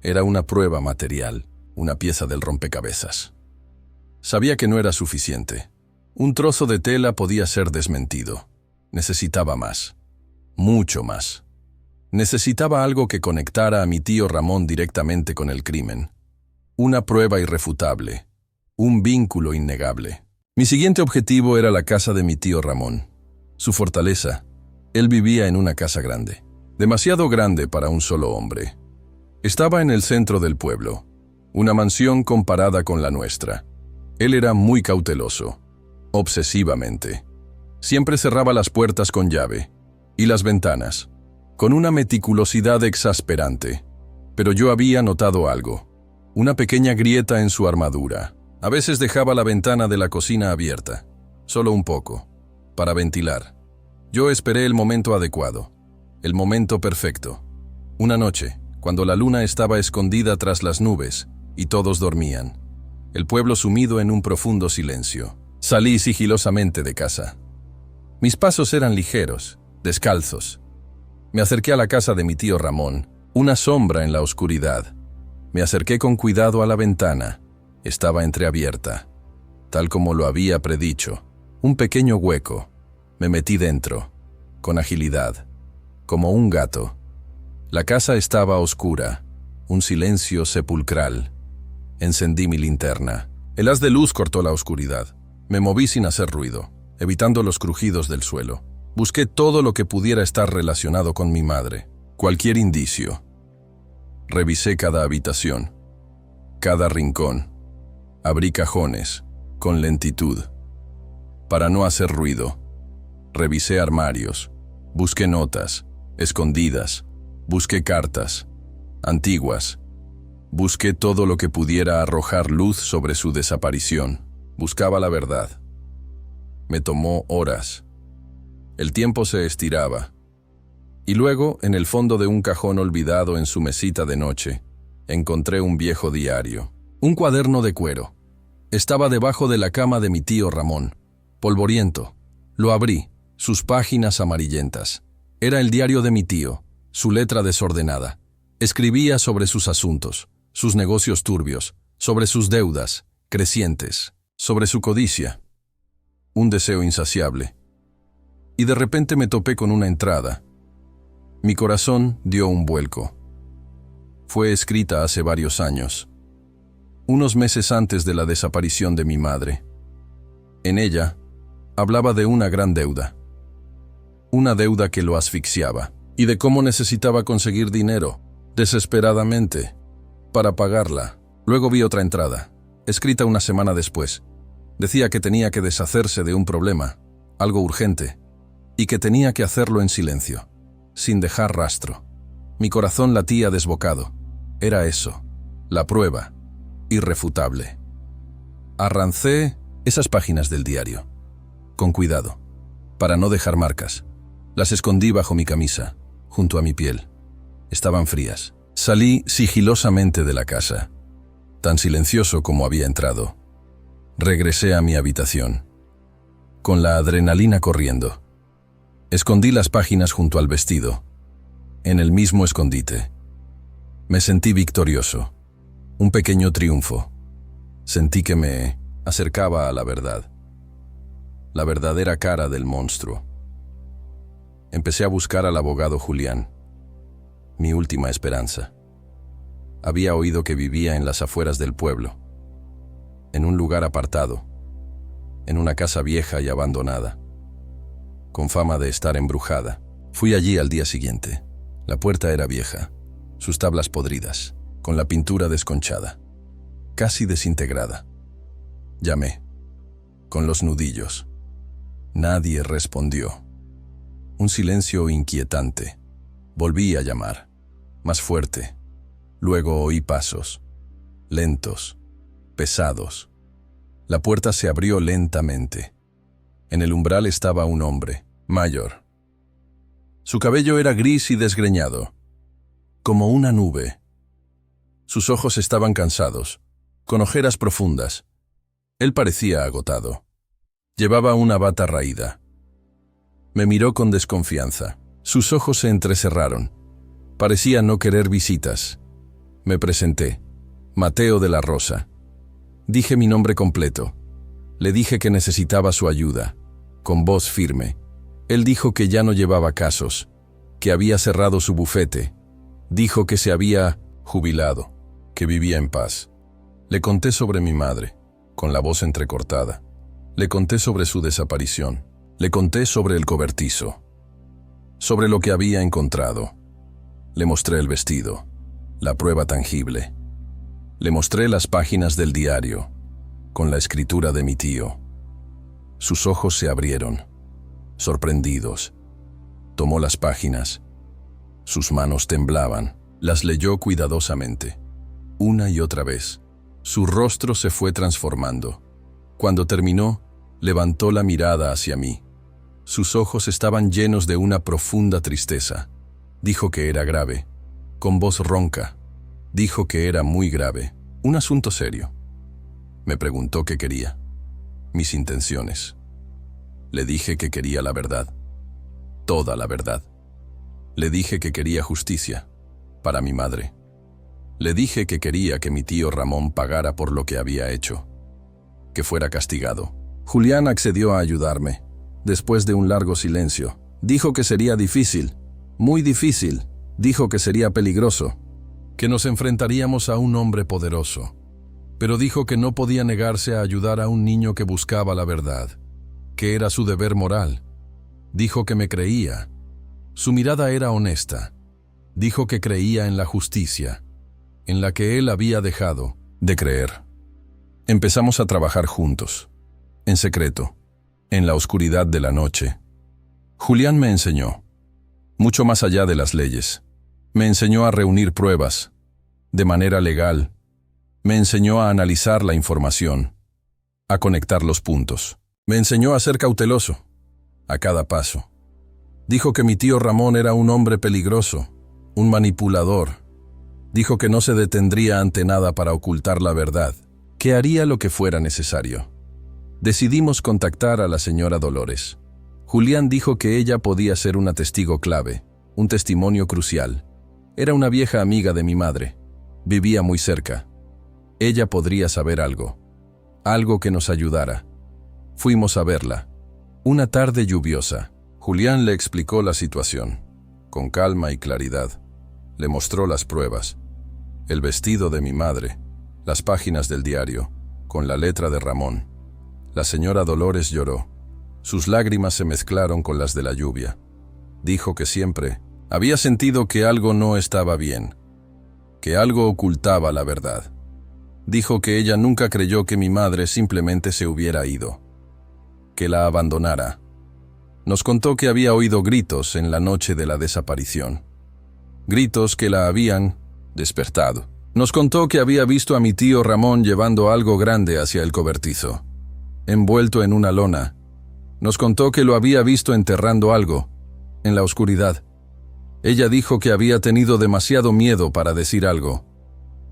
Era una prueba material, una pieza del rompecabezas. Sabía que no era suficiente. Un trozo de tela podía ser desmentido. Necesitaba más, mucho más. Necesitaba algo que conectara a mi tío Ramón directamente con el crimen. Una prueba irrefutable, un vínculo innegable. Mi siguiente objetivo era la casa de mi tío Ramón. Su fortaleza. Él vivía en una casa grande, demasiado grande para un solo hombre. Estaba en el centro del pueblo, una mansión comparada con la nuestra. Él era muy cauteloso, obsesivamente. Siempre cerraba las puertas con llave, y las ventanas, con una meticulosidad exasperante. Pero yo había notado algo, una pequeña grieta en su armadura. A veces dejaba la ventana de la cocina abierta, solo un poco, para ventilar. Yo esperé el momento adecuado, el momento perfecto. Una noche, cuando la luna estaba escondida tras las nubes y todos dormían, el pueblo sumido en un profundo silencio, salí sigilosamente de casa. Mis pasos eran ligeros, descalzos. Me acerqué a la casa de mi tío Ramón, una sombra en la oscuridad. Me acerqué con cuidado a la ventana. Estaba entreabierta, tal como lo había predicho. Un pequeño hueco. Me metí dentro, con agilidad, como un gato. La casa estaba oscura, un silencio sepulcral. Encendí mi linterna. El haz de luz cortó la oscuridad. Me moví sin hacer ruido, evitando los crujidos del suelo. Busqué todo lo que pudiera estar relacionado con mi madre, cualquier indicio. Revisé cada habitación, cada rincón. Abrí cajones, con lentitud, para no hacer ruido. Revisé armarios, busqué notas, escondidas, busqué cartas, antiguas. Busqué todo lo que pudiera arrojar luz sobre su desaparición. Buscaba la verdad. Me tomó horas. El tiempo se estiraba. Y luego, en el fondo de un cajón olvidado en su mesita de noche, encontré un viejo diario. Un cuaderno de cuero. Estaba debajo de la cama de mi tío Ramón, polvoriento. Lo abrí, sus páginas amarillentas. Era el diario de mi tío, su letra desordenada. Escribía sobre sus asuntos, sus negocios turbios, sobre sus deudas crecientes, sobre su codicia. Un deseo insaciable. Y de repente me topé con una entrada. Mi corazón dio un vuelco. Fue escrita hace varios años, unos meses antes de la desaparición de mi madre. En ella, hablaba de una gran deuda. Una deuda que lo asfixiaba, y de cómo necesitaba conseguir dinero, desesperadamente, para pagarla. Luego vi otra entrada, escrita una semana después. Decía que tenía que deshacerse de un problema, algo urgente, y que tenía que hacerlo en silencio, sin dejar rastro. Mi corazón latía desbocado. Era eso, la prueba, irrefutable. Arrancé esas páginas del diario, con cuidado, para no dejar marcas. Las escondí bajo mi camisa, junto a mi piel. Estaban frías. Salí sigilosamente de la casa, tan silencioso como había entrado. Regresé a mi habitación, con la adrenalina corriendo. Escondí las páginas junto al vestido, en el mismo escondite. Me sentí victorioso, un pequeño triunfo. Sentí que me acercaba a la verdad, la verdadera cara del monstruo. Empecé a buscar al abogado Julián, mi última esperanza. Había oído que vivía en las afueras del pueblo, en un lugar apartado, en una casa vieja y abandonada, con fama de estar embrujada. Fui allí al día siguiente. La puerta era vieja, sus tablas podridas, con la pintura desconchada, casi desintegrada. Llamé, con los nudillos. Nadie respondió. Un silencio inquietante. Volví a llamar, más fuerte. Luego oí pasos, lentos, pesados. La puerta se abrió lentamente. En el umbral estaba un hombre, mayor. Su cabello era gris y desgreñado, como una nube. Sus ojos estaban cansados, con ojeras profundas. Él parecía agotado. Llevaba una bata raída. Me miró con desconfianza. Sus ojos se entrecerraron. Parecía no querer visitas. Me presenté. Mateo de la Rosa. Dije mi nombre completo. Le dije que necesitaba su ayuda, con voz firme. Él dijo que ya no llevaba casos, que había cerrado su bufete. Dijo que se había jubilado, que vivía en paz. Le conté sobre mi madre, con la voz entrecortada. Le conté sobre su desaparición. Le conté sobre el cobertizo, sobre lo que había encontrado. Le mostré el vestido, la prueba tangible. Le mostré las páginas del diario, con la escritura de mi tío. Sus ojos se abrieron, sorprendidos. Tomó las páginas. Sus manos temblaban. Las leyó cuidadosamente, una y otra vez. Su rostro se fue transformando. Cuando terminó, levantó la mirada hacia mí. Sus ojos estaban llenos de una profunda tristeza. Dijo que era grave, con voz ronca. Dijo que era muy grave, un asunto serio. Me preguntó qué quería, mis intenciones. Le dije que quería la verdad, toda la verdad. Le dije que quería justicia, para mi madre. Le dije que quería que mi tío Ramón pagara por lo que había hecho, que fuera castigado. Julián accedió a ayudarme. Después de un largo silencio, dijo que sería difícil, muy difícil, Dijo que sería peligroso, que nos enfrentaríamos a un hombre poderoso, pero dijo que no podía negarse a ayudar a un niño que buscaba la verdad, que era su deber moral. Dijo que me creía. Su mirada era honesta. Dijo que creía en la justicia, en la que él había dejado de creer. Empezamos a trabajar juntos, en secreto, en la oscuridad de la noche. Julián me enseñó, mucho más allá de las leyes. Me enseñó a reunir pruebas, de manera legal. Me enseñó a analizar la información, a conectar los puntos. Me enseñó a ser cauteloso, a cada paso. Dijo que mi tío Ramón era un hombre peligroso, un manipulador. Dijo que no se detendría ante nada para ocultar la verdad, que haría lo que fuera necesario. Decidimos contactar a la señora Dolores. Julián dijo que ella podía ser una testigo clave, un testimonio crucial. Era una vieja amiga de mi madre. Vivía muy cerca. Ella podría saber algo que nos ayudara. Fuimos a verla. Una tarde lluviosa. Julián le explicó la situación, con calma y claridad. Le mostró las pruebas, el vestido de mi madre, las páginas del diario, con la letra de Ramón. La señora Dolores lloró. Sus lágrimas se mezclaron con las de la lluvia. Dijo que siempre había sentido que algo no estaba bien, que algo ocultaba la verdad. Dijo que ella nunca creyó que mi madre simplemente se hubiera ido, que la abandonara. Nos contó que había oído gritos en la noche de la desaparición, gritos que la habían despertado. Nos contó que había visto a mi tío Ramón llevando algo grande hacia el cobertizo, envuelto en una lona. Nos contó que lo había visto enterrando algo, en la oscuridad. Ella dijo que había tenido demasiado miedo para decir algo.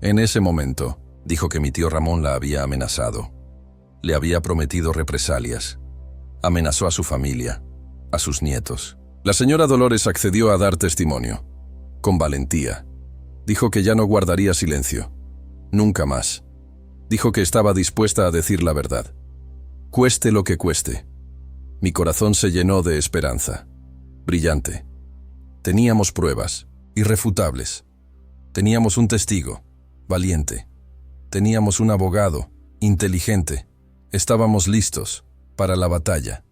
En ese momento, dijo que mi tío Ramón la había amenazado. Le había prometido represalias. Amenazó a su familia, a sus nietos. La señora Dolores accedió a dar testimonio, con valentía. Dijo que ya no guardaría silencio. Nunca más. Dijo que estaba dispuesta a decir la verdad. Cueste lo que cueste. Mi corazón se llenó de esperanza. Brillante. Teníamos pruebas, irrefutables. Teníamos un testigo, valiente. Teníamos un abogado, inteligente. Estábamos listos para la batalla.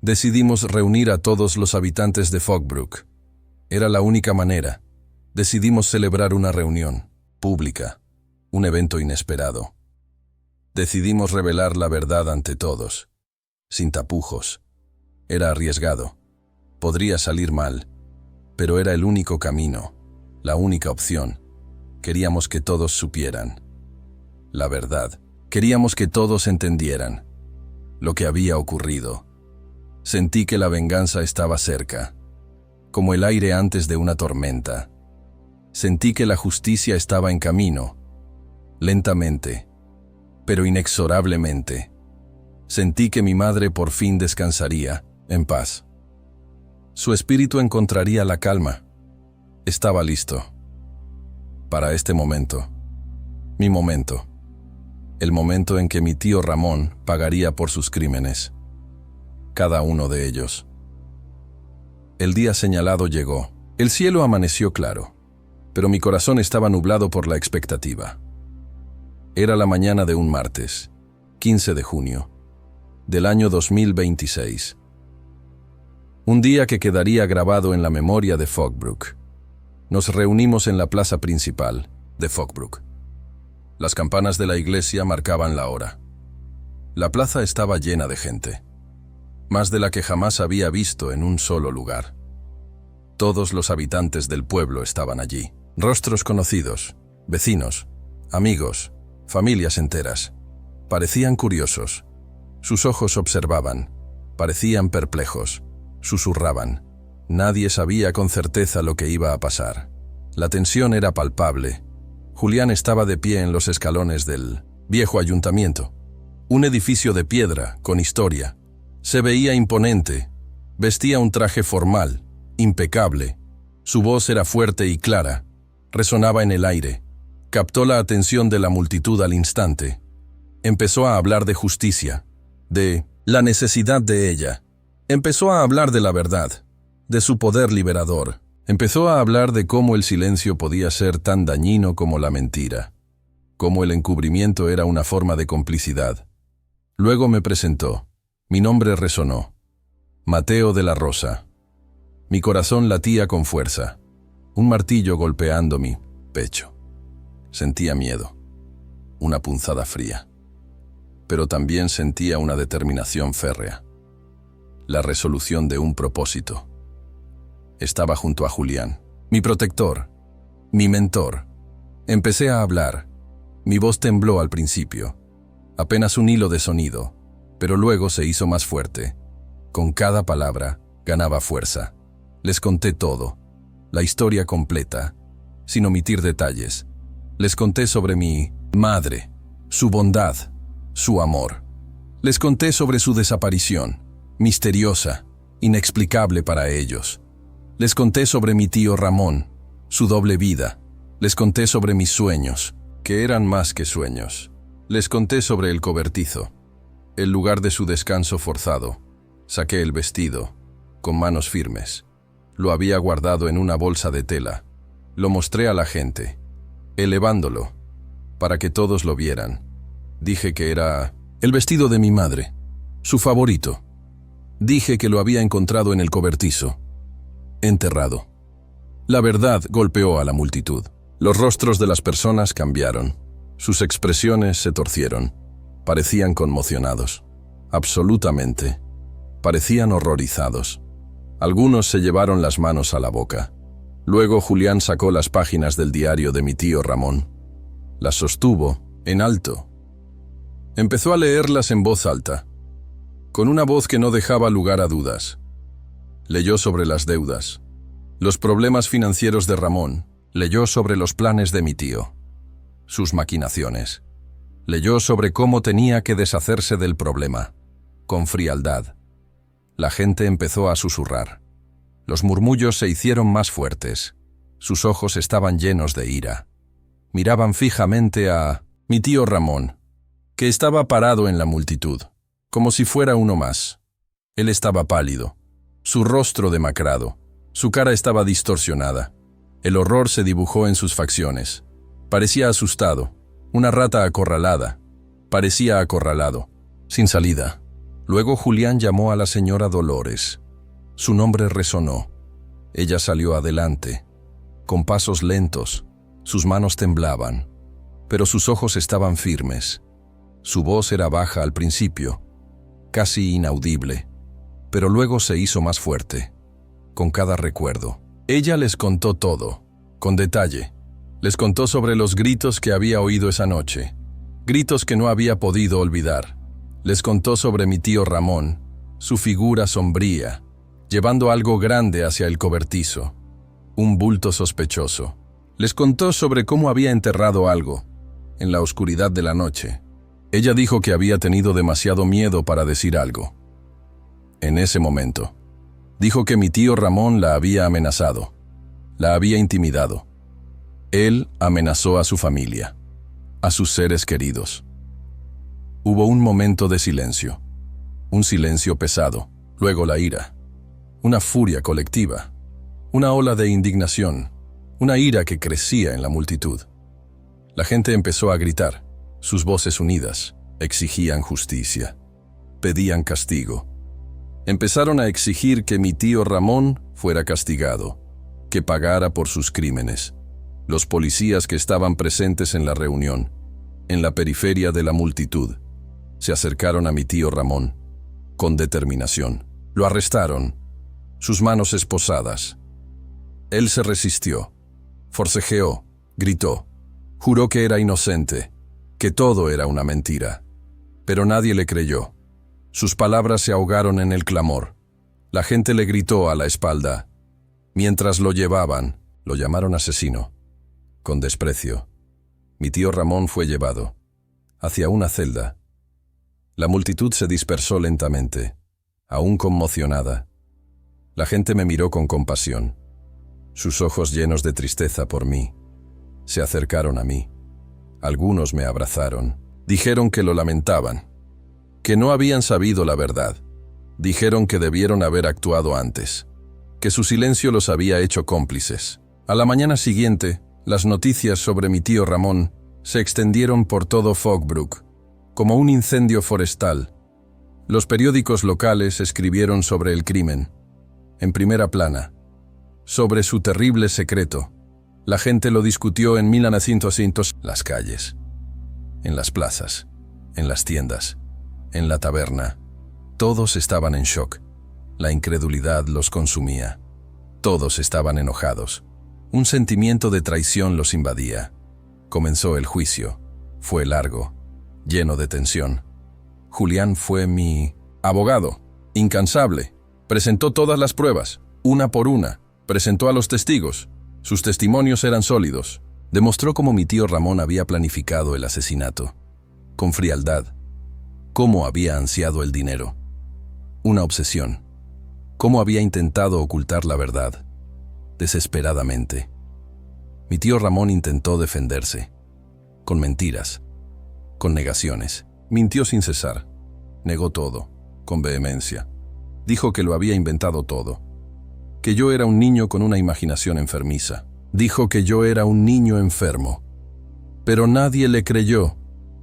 Decidimos reunir a todos los habitantes de Fogbrook. Era la única manera. Decidimos celebrar una reunión pública, un evento inesperado. Decidimos revelar la verdad ante todos, sin tapujos. Era arriesgado. Podría salir mal, pero era el único camino, la única opción. Queríamos que todos supieran la verdad. Queríamos que todos entendieran lo que había ocurrido. Sentí que la venganza estaba cerca, como el aire antes de una tormenta. Sentí que la justicia estaba en camino, lentamente, pero inexorablemente. Sentí que mi madre por fin descansaría, en paz. Su espíritu encontraría la calma. Estaba listo para este momento, mi momento, el momento en que mi tío Ramón pagaría por sus crímenes, cada uno de ellos. El día señalado llegó. El cielo amaneció claro, pero mi corazón estaba nublado por la expectativa. Era la mañana de un martes, 15 de junio, del año 2026. Un día que quedaría grabado en la memoria de Fogbrook. Nos reunimos en la plaza principal de Fogbrook. Las campanas de la iglesia marcaban la hora. La plaza estaba llena de gente, más de la que jamás había visto en un solo lugar. Todos los habitantes del pueblo estaban allí. Rostros conocidos, vecinos, amigos, familias enteras. Parecían curiosos. Sus ojos observaban. Parecían perplejos. Susurraban. Nadie sabía con certeza lo que iba a pasar. La tensión era palpable. Julián estaba de pie en los escalones del viejo ayuntamiento. Un edificio de piedra, con historia. Se veía imponente. Vestía un traje formal, impecable. Su voz era fuerte y clara. Resonaba en el aire. Captó la atención de la multitud al instante. Empezó a hablar de justicia, de la necesidad de ella. Empezó a hablar de la verdad, de su poder liberador. Empezó a hablar de cómo el silencio podía ser tan dañino como la mentira, cómo el encubrimiento era una forma de complicidad. Luego me presentó. Mi nombre resonó. Mateo de la Rosa. Mi corazón latía con fuerza, un martillo golpeando mi pecho. Sentía miedo, una punzada fría, pero también sentía una determinación férrea, la resolución de un propósito. Estaba junto a Julián, mi protector, mi mentor. Empecé a hablar. Mi voz tembló al principio, apenas un hilo de sonido, pero luego se hizo más fuerte. Con cada palabra ganaba fuerza. Les conté todo, la historia completa, sin omitir detalles. Les conté sobre mi madre, su bondad, su amor. Les conté sobre su desaparición, misteriosa, inexplicable para ellos. Les conté sobre mi tío Ramón, su doble vida. Les conté sobre mis sueños, que eran más que sueños. Les conté sobre el cobertizo, el lugar de su descanso forzado. Saqué el vestido, con manos firmes. Lo había guardado en una bolsa de tela. Lo mostré a la gente, elevándolo, para que todos lo vieran. Dije que era el vestido de mi madre, su favorito. Dije que lo había encontrado en el cobertizo, enterrado. La verdad golpeó a la multitud. Los rostros de las personas cambiaron. Sus expresiones se torcieron. Parecían conmocionados. Absolutamente. Parecían horrorizados. Algunos se llevaron las manos a la boca. Luego Julián sacó las páginas del diario de mi tío Ramón. Las sostuvo, en alto. Empezó a leerlas en voz alta, con una voz que no dejaba lugar a dudas. Leyó sobre las deudas, los problemas financieros de Ramón. Leyó sobre los planes de mi tío, sus maquinaciones. Leyó sobre cómo tenía que deshacerse del problema, con frialdad. La gente empezó a susurrar. Los murmullos se hicieron más fuertes. Sus ojos estaban llenos de ira. Miraban fijamente a mi tío Ramón, que estaba parado en la multitud, como si fuera uno más. Él estaba pálido, su rostro demacrado, su cara estaba distorsionada. El horror se dibujó en sus facciones. Parecía asustado, una rata acorralada. Parecía acorralado, sin salida. Luego Julián llamó a la señora Dolores. Su nombre resonó. Ella salió adelante, con pasos lentos. Sus manos temblaban, pero sus ojos estaban firmes. Su voz era baja al principio, casi inaudible, pero luego se hizo más fuerte, con cada recuerdo. Ella les contó todo, con detalle. Les contó sobre los gritos que había oído esa noche, gritos que no había podido olvidar. Les contó sobre mi tío Ramón, su figura sombría, llevando algo grande hacia el cobertizo, un bulto sospechoso. Les contó sobre cómo había enterrado algo, en la oscuridad de la noche. Ella dijo que había tenido demasiado miedo para decir algo. En ese momento, dijo que mi tío Ramón la había amenazado, la había intimidado. Él amenazó a su familia, a sus seres queridos. Hubo un momento de silencio, un silencio pesado, luego la ira, una furia colectiva, una ola de indignación, una ira que crecía en la multitud. La gente empezó a gritar, sus voces unidas, exigían justicia, pedían castigo. Empezaron a exigir que mi tío Ramón fuera castigado, que pagara por sus crímenes. Los policías que estaban presentes en la reunión, en la periferia de la multitud, se acercaron a mi tío Ramón, con determinación. Lo arrestaron, sus manos esposadas. Él se resistió, forcejeó, gritó, juró que era inocente, que todo era una mentira. Pero nadie le creyó. Sus palabras se ahogaron en el clamor. La gente le gritó a la espalda. Mientras lo llevaban, lo llamaron asesino, con desprecio. Mi tío Ramón fue llevado hacia una celda. La multitud se dispersó lentamente, aún conmocionada. La gente me miró con compasión, sus ojos llenos de tristeza por mí. Se acercaron a mí. Algunos me abrazaron. Dijeron que lo lamentaban, que no habían sabido la verdad. Dijeron que debieron haber actuado antes. que su silencio los había hecho cómplices. A la mañana siguiente, las noticias sobre mi tío Ramón se extendieron por todo Fogbrook, como un incendio forestal. Los periódicos locales escribieron sobre el crimen, en primera plana, sobre su terrible secreto. La gente lo discutió en 1900, las calles, en las plazas, en las tiendas, en la taberna. Todos estaban en shock. La incredulidad los consumía. Todos estaban enojados. Un sentimiento de traición los invadía. Comenzó el juicio. Fue largo, lleno de tensión. Julián fue mi abogado, incansable. Presentó todas las pruebas, una por una. Presentó a los testigos. Sus testimonios eran sólidos. Demostró cómo mi tío Ramón había planificado el asesinato. Con frialdad. Cómo había ansiado el dinero. Una obsesión. Cómo había intentado ocultar la verdad. Desesperadamente. Mi tío Ramón intentó defenderse. Con mentiras. Con negaciones. Mintió sin cesar. Negó todo. Con vehemencia. Dijo que lo había inventado todo. Que yo era un niño con una imaginación enfermiza. Dijo que yo era un niño enfermo. Pero nadie le creyó.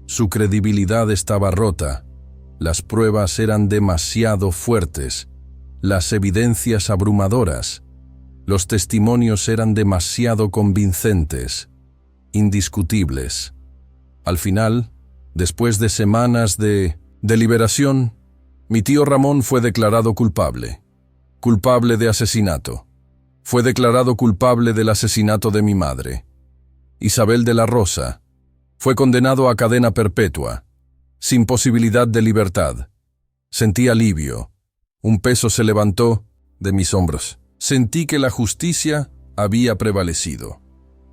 Su credibilidad estaba rota. Las pruebas eran demasiado fuertes. Las evidencias abrumadoras. Los testimonios eran demasiado convincentes. Indiscutibles. Al final, después de semanas de deliberación, mi tío Ramón fue declarado culpable. Culpable de asesinato. Fue declarado culpable del asesinato de mi madre, Isabel de la Rosa. Fue condenado a cadena perpetua, sin posibilidad de libertad. Sentí alivio. Un peso se levantó de mis hombros. Sentí que la justicia había prevalecido.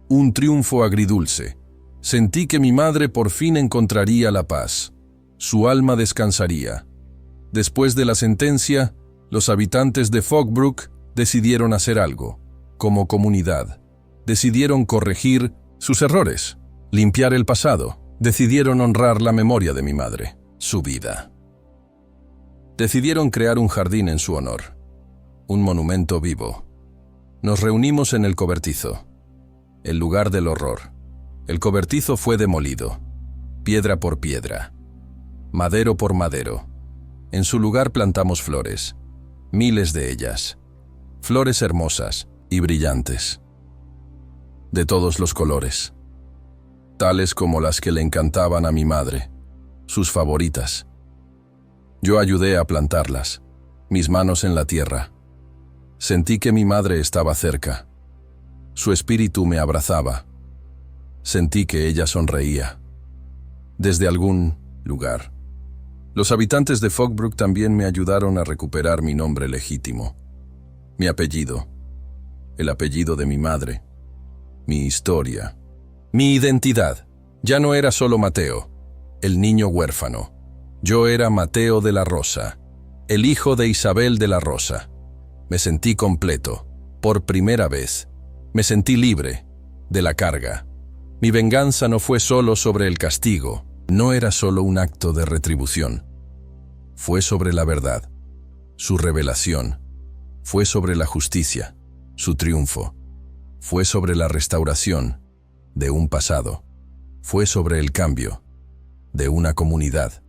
Un triunfo agridulce. Sentí que mi madre por fin encontraría la paz. Su alma descansaría. Después de la sentencia, los habitantes de Fogbrook decidieron hacer algo, como comunidad. Decidieron corregir sus errores, limpiar el pasado. Decidieron honrar la memoria de mi madre, su vida. Decidieron crear un jardín en su honor, un monumento vivo. Nos reunimos en el cobertizo, el lugar del horror. El cobertizo fue demolido, piedra por piedra, madero por madero. En su lugar plantamos flores, miles de ellas, flores hermosas y brillantes, de todos los colores, tales como las que le encantaban a mi madre, sus favoritas. Yo ayudé a plantarlas, mis manos en la tierra. Sentí que mi madre estaba cerca. Su espíritu me abrazaba. Sentí que ella sonreía. Desde algún lugar. Los habitantes de Fogbrook también me ayudaron a recuperar mi nombre legítimo, mi apellido, el apellido de mi madre, mi historia, mi identidad. Ya no era solo Mateo, el niño huérfano. Yo era Mateo de la Rosa, el hijo de Isabel de la Rosa. Me sentí completo. Por primera vez, me sentí libre de la carga. Mi venganza no fue solo sobre el castigo, no era solo un acto de retribución. Fue sobre la verdad, su revelación. Fue sobre la justicia, su triunfo. Fue sobre la restauración de un pasado. Fue sobre el cambio de una comunidad.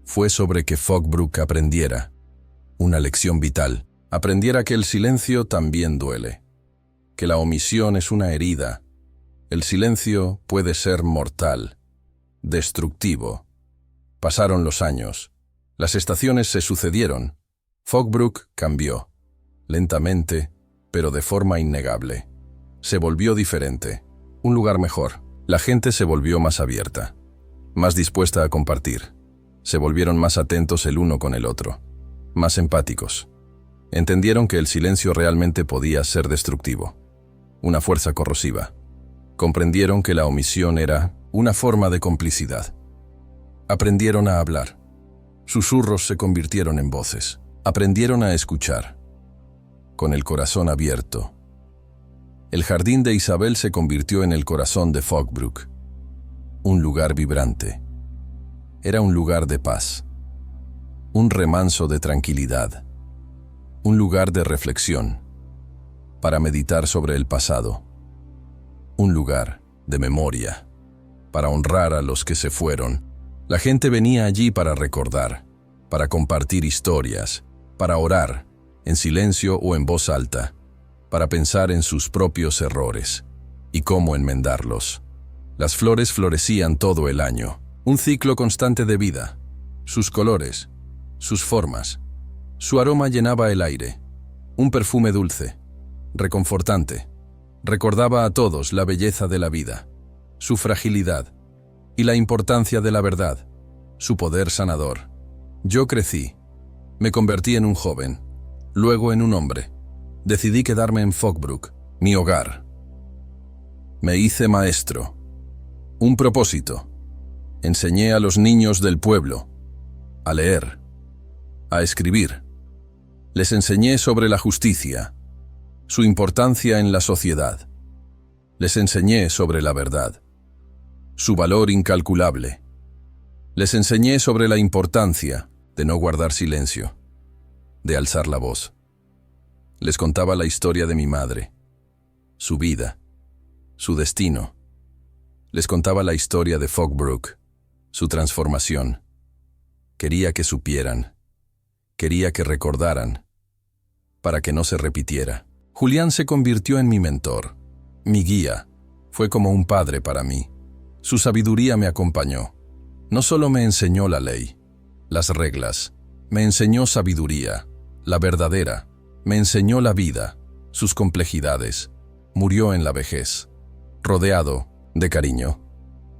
Fue sobre que Fogbrook aprendiera una lección vital. Aprendiera que el silencio también duele, que la omisión es una herida. El silencio puede ser mortal, destructivo. Pasaron los años. Las estaciones se sucedieron. Fogbrook cambió, lentamente, pero de forma innegable. Se volvió diferente, un lugar mejor. La gente se volvió más abierta, más dispuesta a compartir. Se volvieron más atentos el uno con el otro, más empáticos. Entendieron que el silencio realmente podía ser destructivo, una fuerza corrosiva. Comprendieron que la omisión era una forma de complicidad. Aprendieron a hablar. Susurros se convirtieron en voces. Aprendieron a escuchar, con el corazón abierto. El jardín de Isabel se convirtió en el corazón de Fogbrook, un lugar vibrante. Era un lugar de paz, un remanso de tranquilidad, un lugar de reflexión. para meditar sobre el pasado. Un lugar de memoria, para honrar a los que se fueron. La gente venía allí para recordar, para compartir historias, para orar, en silencio o en voz alta, para pensar en sus propios errores y cómo enmendarlos. Las flores florecían todo el año, un ciclo constante de vida. Sus colores, sus formas, su aroma llenaba el aire. Un perfume dulce, reconfortante. Recordaba a todos la belleza de la vida, su fragilidad y la importancia de la verdad, su poder sanador. Yo crecí, me convertí en un joven, luego en un hombre. Decidí quedarme en Fogbrook, mi hogar. Me hice maestro. Un propósito. Enseñé a los niños del pueblo a leer, a escribir. Les enseñé sobre la justicia, su importancia en la sociedad. Les enseñé sobre la verdad, su valor incalculable. Les enseñé sobre la importancia de no guardar silencio, de alzar la voz. Les contaba la historia de mi madre, su vida, su destino. Les contaba la historia de Fogbrook, su transformación. Quería que supieran, quería que recordaran, para que no se repitiera. Julián se convirtió en mi mentor, mi guía. Fue como un padre para mí. Su sabiduría me acompañó. No solo me enseñó la ley, las reglas, me enseñó sabiduría, la verdadera. Me enseñó la vida, sus complejidades. Murió en la vejez, rodeado de cariño.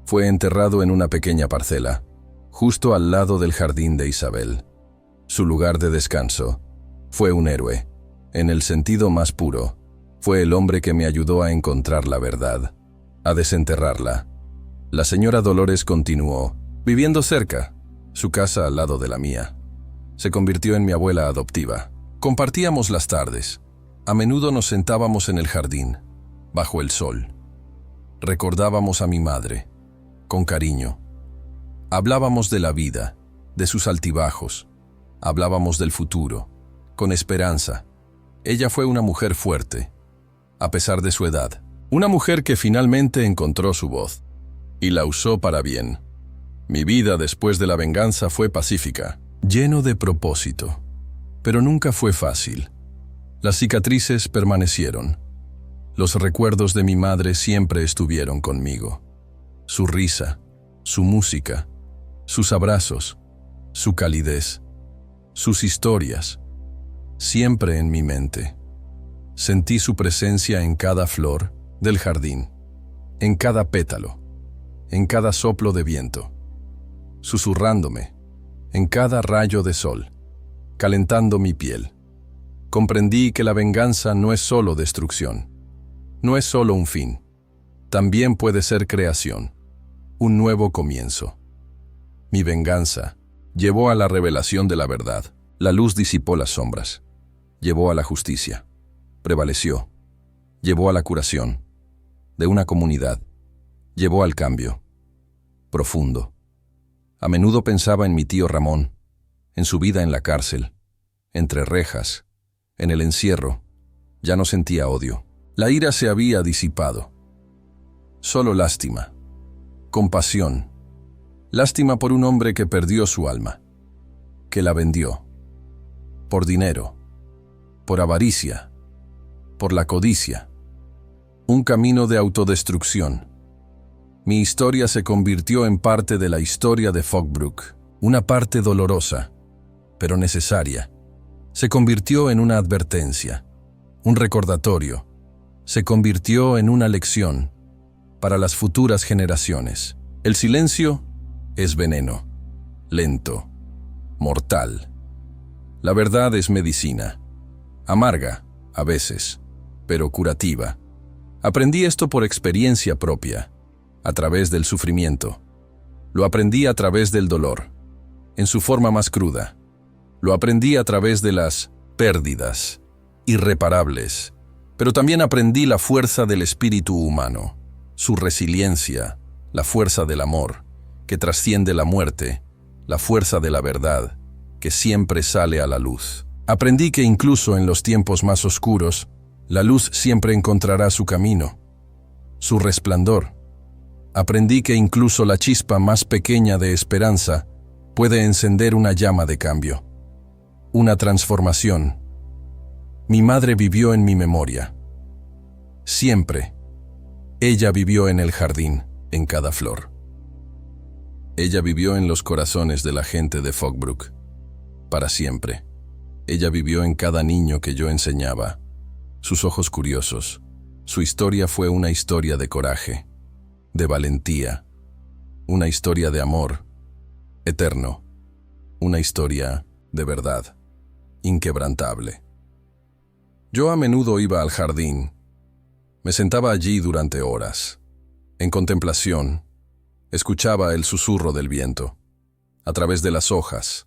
Fue enterrado en una pequeña parcela, justo al lado del jardín de Isabel. Su lugar de descanso. Fue un héroe, en el sentido más puro. Fue el hombre que me ayudó a encontrar la verdad, a desenterrarla. La señora Dolores continuó, viviendo cerca, su casa al lado de la mía. Se convirtió en mi abuela adoptiva. Compartíamos las tardes. A menudo nos sentábamos en el jardín, bajo el sol. Recordábamos a mi madre, con cariño. Hablábamos de la vida, de sus altibajos. Hablábamos del futuro, con esperanza. Ella fue una mujer fuerte, a pesar de su edad. Una mujer que finalmente encontró su voz, y la usó para bien. Mi vida después de la venganza fue pacífica, lleno de propósito. Pero nunca fue fácil. Las cicatrices permanecieron. Los recuerdos de mi madre siempre estuvieron conmigo. Su risa, su música, sus abrazos, su calidez, sus historias, siempre en mi mente. Sentí su presencia en cada flor del jardín, en cada pétalo, en cada soplo de viento, susurrándome, en cada rayo de sol, calentando mi piel. Comprendí que la venganza no es solo destrucción, no es solo un fin, también puede ser creación, un nuevo comienzo. Mi venganza llevó a la revelación de la verdad, la luz disipó las sombras, llevó a la justicia, prevaleció, llevó a la curación de una comunidad, llevó al cambio profundo. A menudo pensaba en mi tío Ramón, en su vida en la cárcel, entre rejas, en el encierro. Ya no sentía odio. La ira se había disipado. Solo lástima, compasión. Lástima por un hombre que perdió su alma, que la vendió, por dinero, por avaricia, por la codicia. Un camino de autodestrucción. Mi historia se convirtió en parte de la historia de Fogbrook, una parte dolorosa, pero necesaria. Se convirtió en una advertencia, un recordatorio. Se convirtió en una lección para las futuras generaciones. El silencio es veneno, lento, mortal. La verdad es medicina, amarga a veces, pero curativa. Aprendí esto por experiencia propia, a través del sufrimiento. Lo aprendí a través del dolor, en su forma más cruda. Lo aprendí a través de las pérdidas irreparables, pero también aprendí la fuerza del espíritu humano, su resiliencia, la fuerza del amor, que trasciende la muerte, la fuerza de la verdad, que siempre sale a la luz. Aprendí que incluso en los tiempos más oscuros, La luz siempre encontrará su camino, su resplandor. Aprendí que incluso la chispa más pequeña de esperanza puede encender una llama de cambio, una transformación. Mi madre vivió en mi memoria. Siempre. Ella vivió en el jardín, en cada flor. Ella vivió en los corazones de la gente de Fogbrook. Para siempre. Ella vivió en cada niño que yo enseñaba. Sus ojos curiosos. Su historia fue una historia de coraje, de valentía, una historia de amor, eterno, una historia de verdad, inquebrantable. Yo a menudo iba al jardín. Me sentaba allí durante horas, en contemplación. Escuchaba el susurro del viento, a través de las hojas.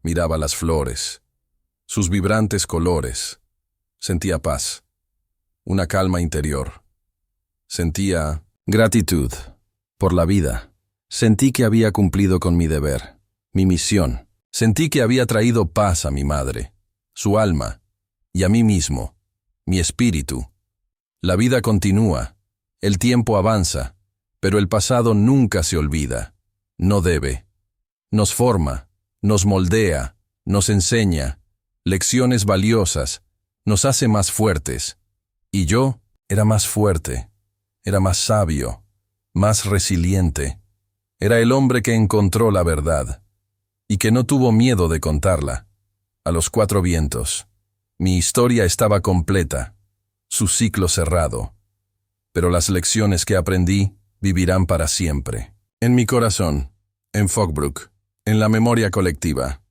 Miraba las flores, sus vibrantes colores. Sentía paz, una calma interior. Sentía gratitud por la vida. Sentí que había cumplido con mi deber, mi misión. Sentí que había traído paz a mi madre, su alma, y a mí mismo, mi espíritu. La vida continúa, el tiempo avanza, pero el pasado nunca se olvida. No debe. Nos forma, nos moldea, nos enseña lecciones valiosas, nos hace más fuertes. Y yo era más fuerte, era más sabio, más resiliente. Era el hombre que encontró la verdad y que no tuvo miedo de contarla. A los 4 vientos. Mi historia estaba completa, su ciclo cerrado. Pero las lecciones que aprendí vivirán para siempre. En mi corazón, en Fogbrook, en la memoria colectiva.